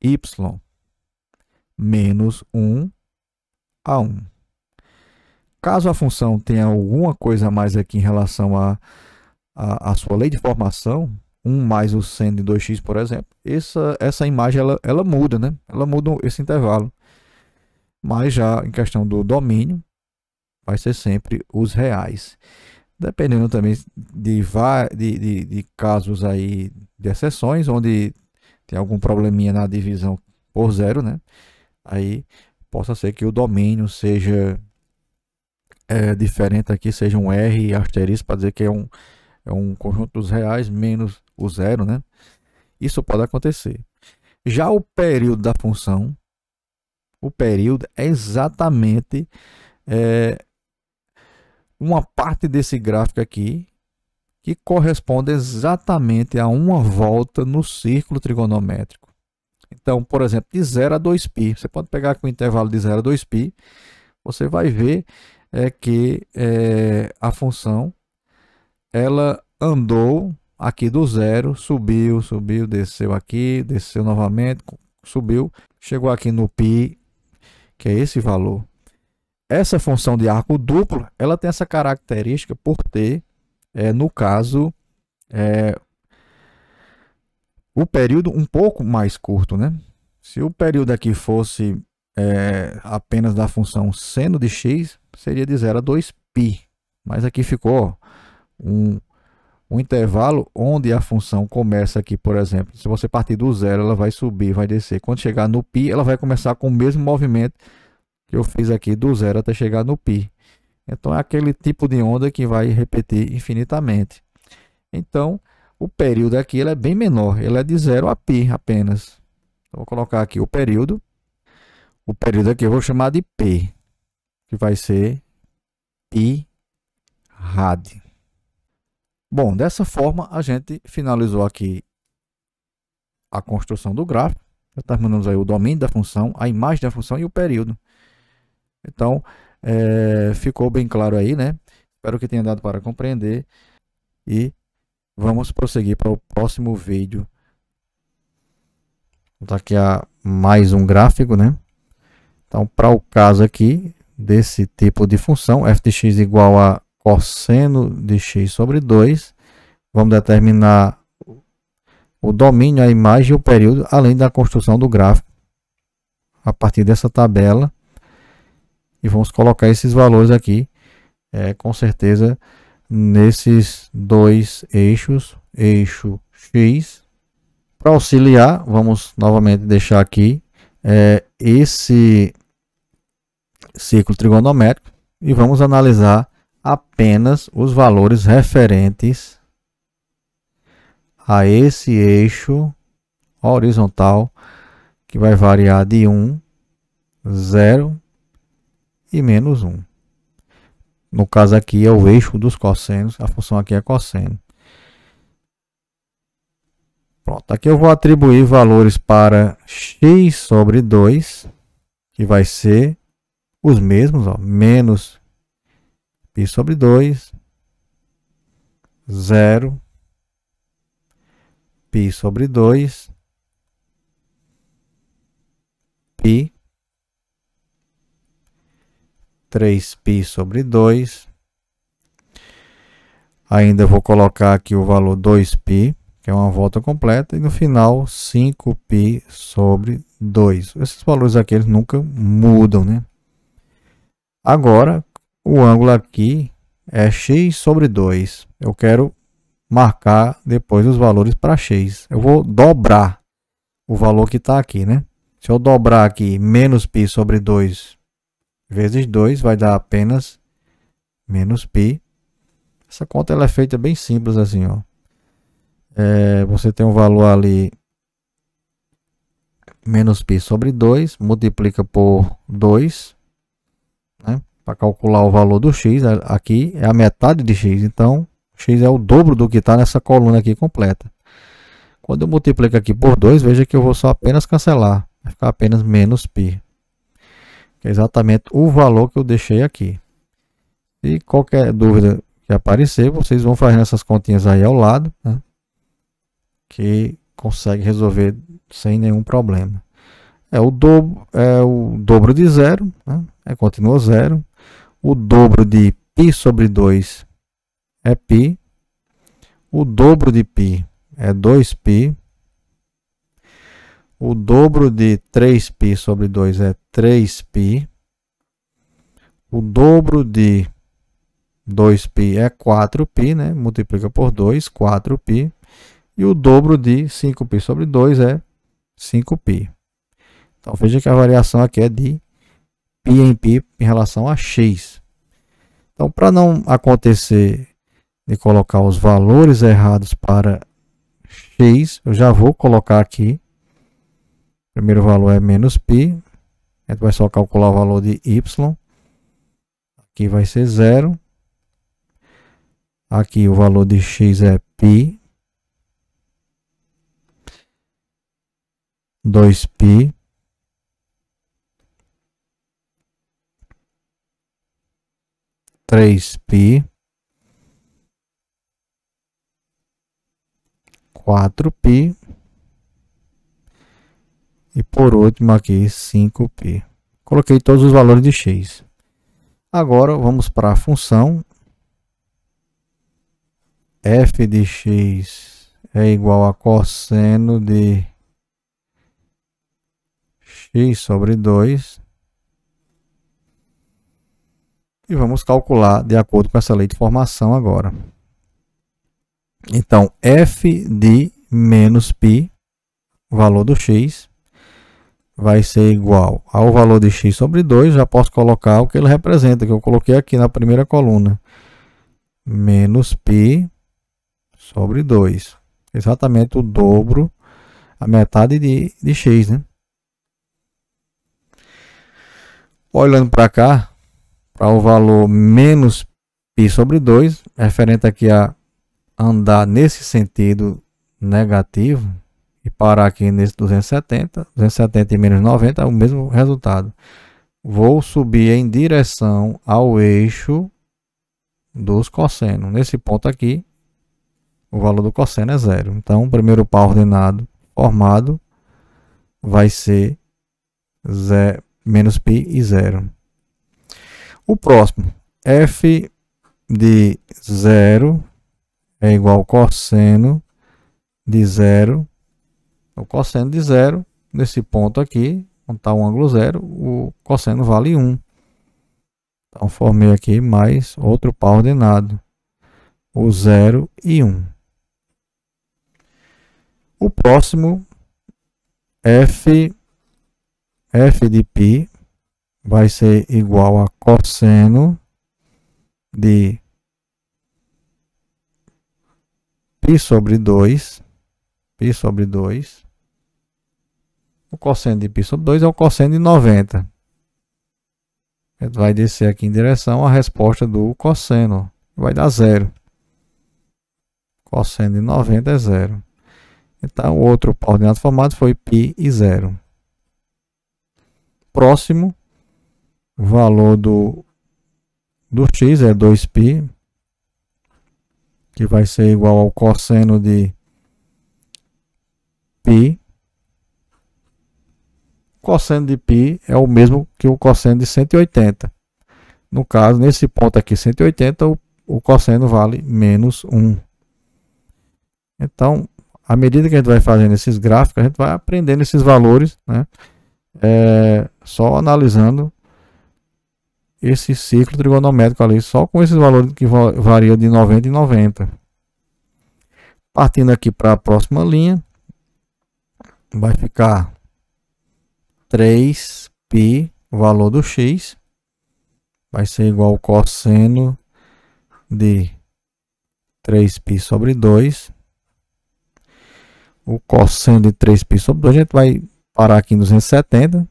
y, menos 1 a 1. Caso a função tenha alguma coisa a mais aqui em relação a sua lei de formação, 1 mais o seno de 2x, por exemplo, essa imagem ela muda, né? Ela muda esse intervalo. Mas já em questão do domínio, vai ser sempre os reais. Dependendo também de casos aí, de exceções, onde tem algum probleminha na divisão por zero, né? Aí possa ser que o domínio seja diferente aqui, seja um R asterisco, para dizer que é um conjunto dos reais menos o zero, né? Isso pode acontecer. Já o período da função, o período é exatamente uma parte desse gráfico aqui que corresponde exatamente a uma volta no círculo trigonométrico. Então, por exemplo, de 0 a 2π, você pode pegar com o intervalo de 0 a 2π, você vai ver que a função ela andou aqui do zero, subiu, desceu aqui, desceu novamente, subiu, chegou aqui no π, que é esse valor. Essa função de arco duplo, ela tem essa característica por ter, no caso, o período um pouco mais curto, né? Se o período aqui fosse apenas da função seno de x, seria de 0 a 2π. Mas aqui ficou um intervalo onde a função começa aqui, por exemplo, se você partir do zero, ela vai subir, vai descer. Quando chegar no π, ela vai começar com o mesmo movimento que eu fiz aqui do zero até chegar no π. Então é aquele tipo de onda que vai repetir infinitamente. Então, o período aqui ele é bem menor, ele é de 0 a π apenas. Então, vou colocar aqui o período. O período aqui eu vou chamar de P, que vai ser π rad. Bom, dessa forma a gente finalizou aqui a construção do gráfico. Já terminamos aí o domínio da função, a imagem da função e o período. Então, ficou bem claro aí, né? Espero que tenha dado para compreender. E vamos prosseguir para o próximo vídeo. Vou dar aqui mais um gráfico, né? Então, para o caso aqui desse tipo de função, f de x igual a cosseno de x sobre 2, vamos determinar o domínio, a imagem e o período, além da construção do gráfico, a partir dessa tabela. E vamos colocar esses valores aqui, com certeza, nesses dois eixos, eixo x. Para auxiliar, vamos novamente deixar aqui esse círculo trigonométrico e vamos analisar apenas os valores referentes a esse eixo horizontal, que vai variar de 1, 0 e menos 1. No caso aqui é o eixo dos cossenos, a função aqui é cosseno. Pronto, aqui eu vou atribuir valores para x sobre 2, que vai ser os mesmos, ó, menos π sobre 2, 0, π sobre 2, π, 3π sobre 2. Ainda vou colocar aqui o valor 2π, que é uma volta completa, e no final 5π sobre 2. Esses valores aqui eles nunca mudam, né? Agora, o ângulo aqui é x sobre 2. Eu quero marcar depois os valores para x. Eu vou dobrar o valor que está aqui, né? Se eu dobrar aqui menos π sobre 2 vezes 2, vai dar apenas menos π. Essa conta ela é feita bem simples assim, ó. Você tem um valor ali, menos π sobre 2, multiplica por 2, né? Para calcular o valor do x, aqui é a metade de x, então x é o dobro do que está nessa coluna aqui completa. Quando eu multiplico aqui por 2, veja que eu vou só apenas cancelar, vai ficar apenas menos π, que é exatamente o valor que eu deixei aqui. E qualquer dúvida que aparecer, vocês vão fazendo essas continhas aí ao lado, né? Que consegue resolver sem nenhum problema. O dobro de 0, né? Continua 0. O dobro de π sobre 2 é π. O dobro de π é 2π. O dobro de 3π sobre 2 é 3π. O dobro de 2π é 4π, né? Multiplica por 2, 4π. E o dobro de 5π sobre 2 é 5π. Então, veja que a variação aqui é de π em π em relação a x. Então, para não acontecer de colocar os valores errados para x, eu já vou colocar aqui. O primeiro valor é menos π. A gente vai só calcular o valor de y. Aqui vai ser 0. Aqui o valor de x é π, 2π, três π, 4π e por último aqui 5π. Coloquei todos os valores de x. Agora vamos para a função f de x é igual a cosseno de x sobre 2. E vamos calcular de acordo com essa lei de formação agora. Então, f de menos π, o valor do x, vai ser igual ao valor de x sobre 2. Já posso colocar o que ele representa, que eu coloquei aqui na primeira coluna. Menos π sobre 2. Exatamente o dobro, a metade de x, né? Olhando para cá, para o valor menos π sobre 2, referente aqui a andar nesse sentido negativo e parar aqui nesse 270, 270 e menos 90 é o mesmo resultado. Vou subir em direção ao eixo dos cossenos. Nesse ponto aqui, o valor do cosseno é zero. Então, o primeiro par ordenado formado vai ser menos π e 0. O próximo, f de 0 é igual ao cosseno de 0. O cosseno de 0, nesse ponto aqui, onde está o ângulo 0, o cosseno vale 1. Então, formei aqui mais outro par ordenado, o 0 e 1. O próximo, f de π vai ser igual a cosseno de π sobre 2. Π sobre 2. O cosseno de π sobre 2 é o cosseno de 90. A gente vai descer aqui em direção à resposta do cosseno. Vai dar 0. Cosseno de 90 é 0. Então, o outro par ordenado formado foi π e 0. Próximo, o valor do x é 2π, que vai ser igual ao cosseno de π. O cosseno de π é o mesmo que o cosseno de 180. No caso, nesse ponto aqui, 180, o cosseno vale menos 1. Então, à medida que a gente vai fazendo esses gráficos, a gente vai aprendendo esses valores, né? Só analisando esse ciclo trigonométrico ali, só com esses valores que variam de 90 em 90. Partindo aqui para a próxima linha, vai ficar 3π, o valor do x, vai ser igual ao cosseno de 3π sobre 2. O cosseno de 3π sobre 2, a gente vai parar aqui em 270.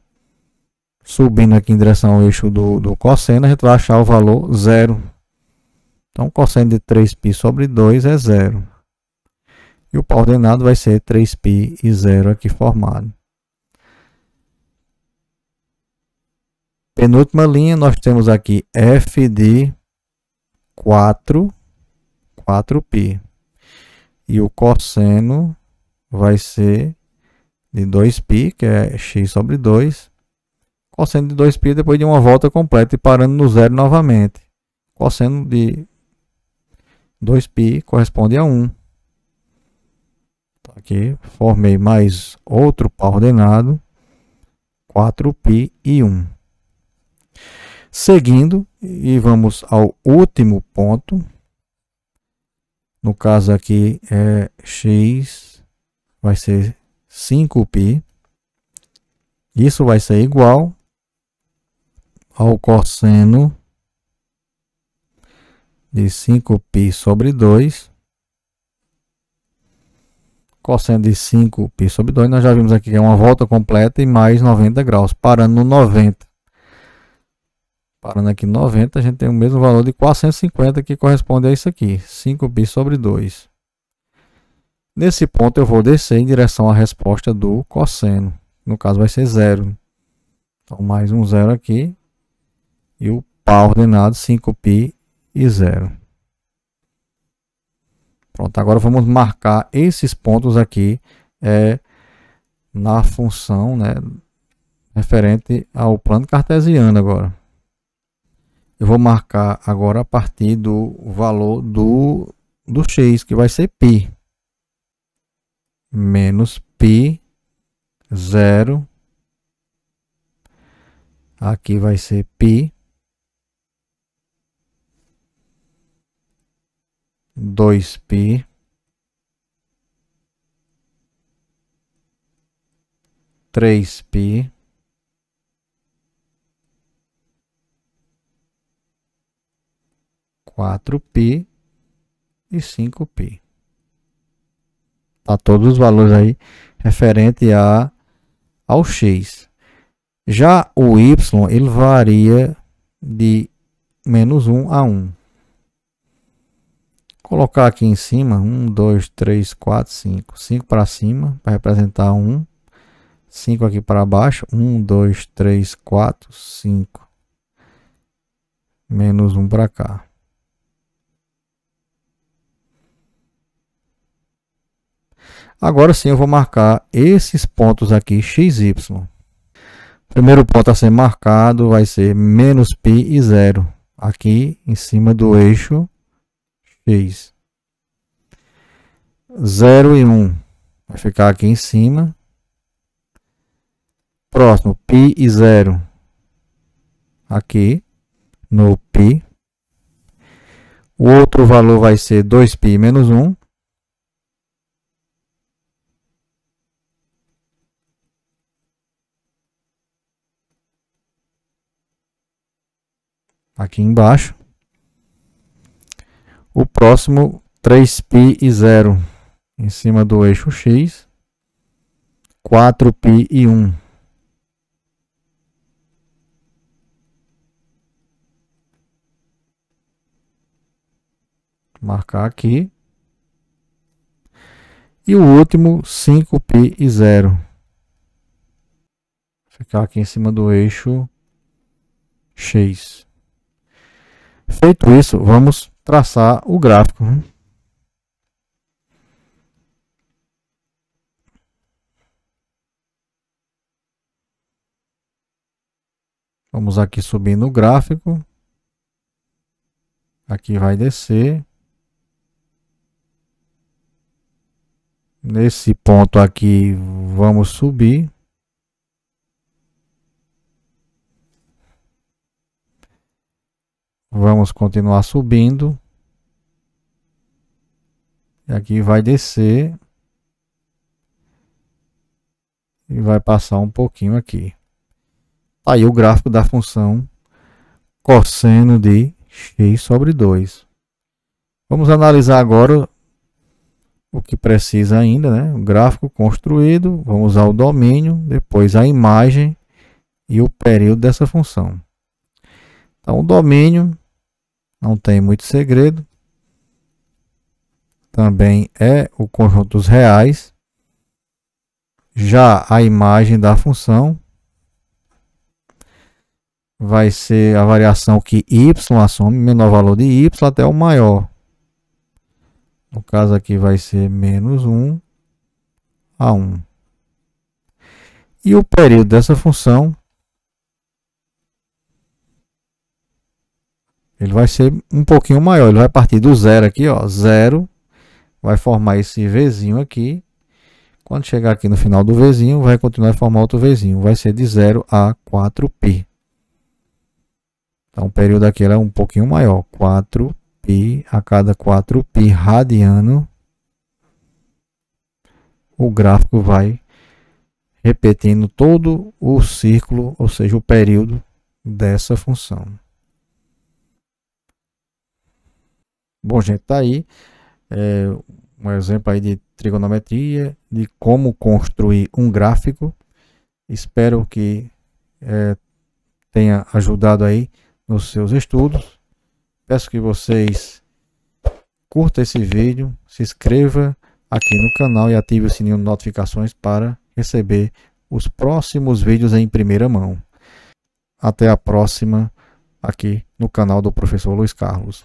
Subindo aqui em direção ao eixo do cosseno, a gente vai achar o valor 0. Então, o cosseno de 3π sobre 2 é 0. E o par ordenado vai ser 3π e 0 aqui formado. Penúltima linha, nós temos aqui f de 4π. E o cosseno vai ser de 2π, que é x sobre 2. Cosseno de 2π depois de uma volta completa e parando no zero novamente. Cosseno de 2π corresponde a 1. Então, aqui formei mais outro par ordenado, 4π e 1. Seguindo, e vamos ao último ponto. No caso aqui, x vai ser 5π. Isso vai ser igual ao cosseno de 5π sobre 2. Cosseno de 5π sobre 2, nós já vimos aqui que é uma volta completa e mais 90 graus, parando no 90. Parando aqui 90, a gente tem o mesmo valor de 450, que corresponde a isso aqui, 5π sobre 2. Nesse ponto eu vou descer em direção à resposta do cosseno. No caso vai ser 0. Então mais um 0 aqui. E o par ordenado 5π e 0. Pronto, agora vamos marcar esses pontos aqui na função, né, referente ao plano cartesiano agora. Eu vou marcar agora a partir do valor do x, que vai ser π. Menos π, 0. Aqui vai ser π. 2π. 3π. 4π e 5π. Tá todos os valores aí referente ao x. Já o y, ele varia de menos 1 a 1. Colocar aqui em cima 1, 2, 3, 4, 5. 5 para cima para representar 1. 5 aqui para baixo. 1, 2, 3, 4, 5. Menos 1 para cá. Agora sim eu vou marcar esses pontos aqui, x, y. Primeiro ponto a ser marcado vai ser menos π e 0. Aqui em cima do eixo x. 0 e 1 vai ficar aqui em cima. Próximo, π e 0. Aqui no π. O outro valor vai ser 2π menos 1. Aqui embaixo. O próximo, 3π e 0. Em cima do eixo x. 4π e 1. Marcar aqui. E o último, 5π e 0. Ficar aqui em cima do eixo x. Feito isso, vamos traçar o gráfico. Vamos aqui subir no gráfico. Aqui vai descer. Nesse ponto aqui, vamos subir. Vamos continuar subindo. E aqui vai descer. E vai passar um pouquinho aqui. Aí o gráfico da função cosseno de x sobre 2. Vamos analisar agora o que precisa ainda, né? O gráfico construído. Vamos usar o domínio, depois a imagem e o período dessa função. Então o domínio não tem muito segredo. Também é o conjunto dos reais. Já a imagem da função vai ser a variação que y assume, menor valor de y até o maior. No caso aqui vai ser menos 1 a 1. E o período dessa função, ele vai ser um pouquinho maior. Ele vai partir do zero aqui, ó, 0. Vai formar esse Vzinho aqui. Quando chegar aqui no final do Vzinho, vai continuar a formar outro Vzinho. Vai ser de 0 a 4π. Então o período aqui é um pouquinho maior. 4π a cada 4π radiano. O gráfico vai repetindo todo o círculo, ou seja, o período dessa função. Bom, gente, tá aí um exemplo aí de trigonometria, de como construir um gráfico. Espero que tenha ajudado aí nos seus estudos. Peço que vocês curtam esse vídeo, se inscreva aqui no canal e ative o sininho de notificações para receber os próximos vídeos em primeira mão. Até a próxima aqui no canal do Professor Luiz Carlos.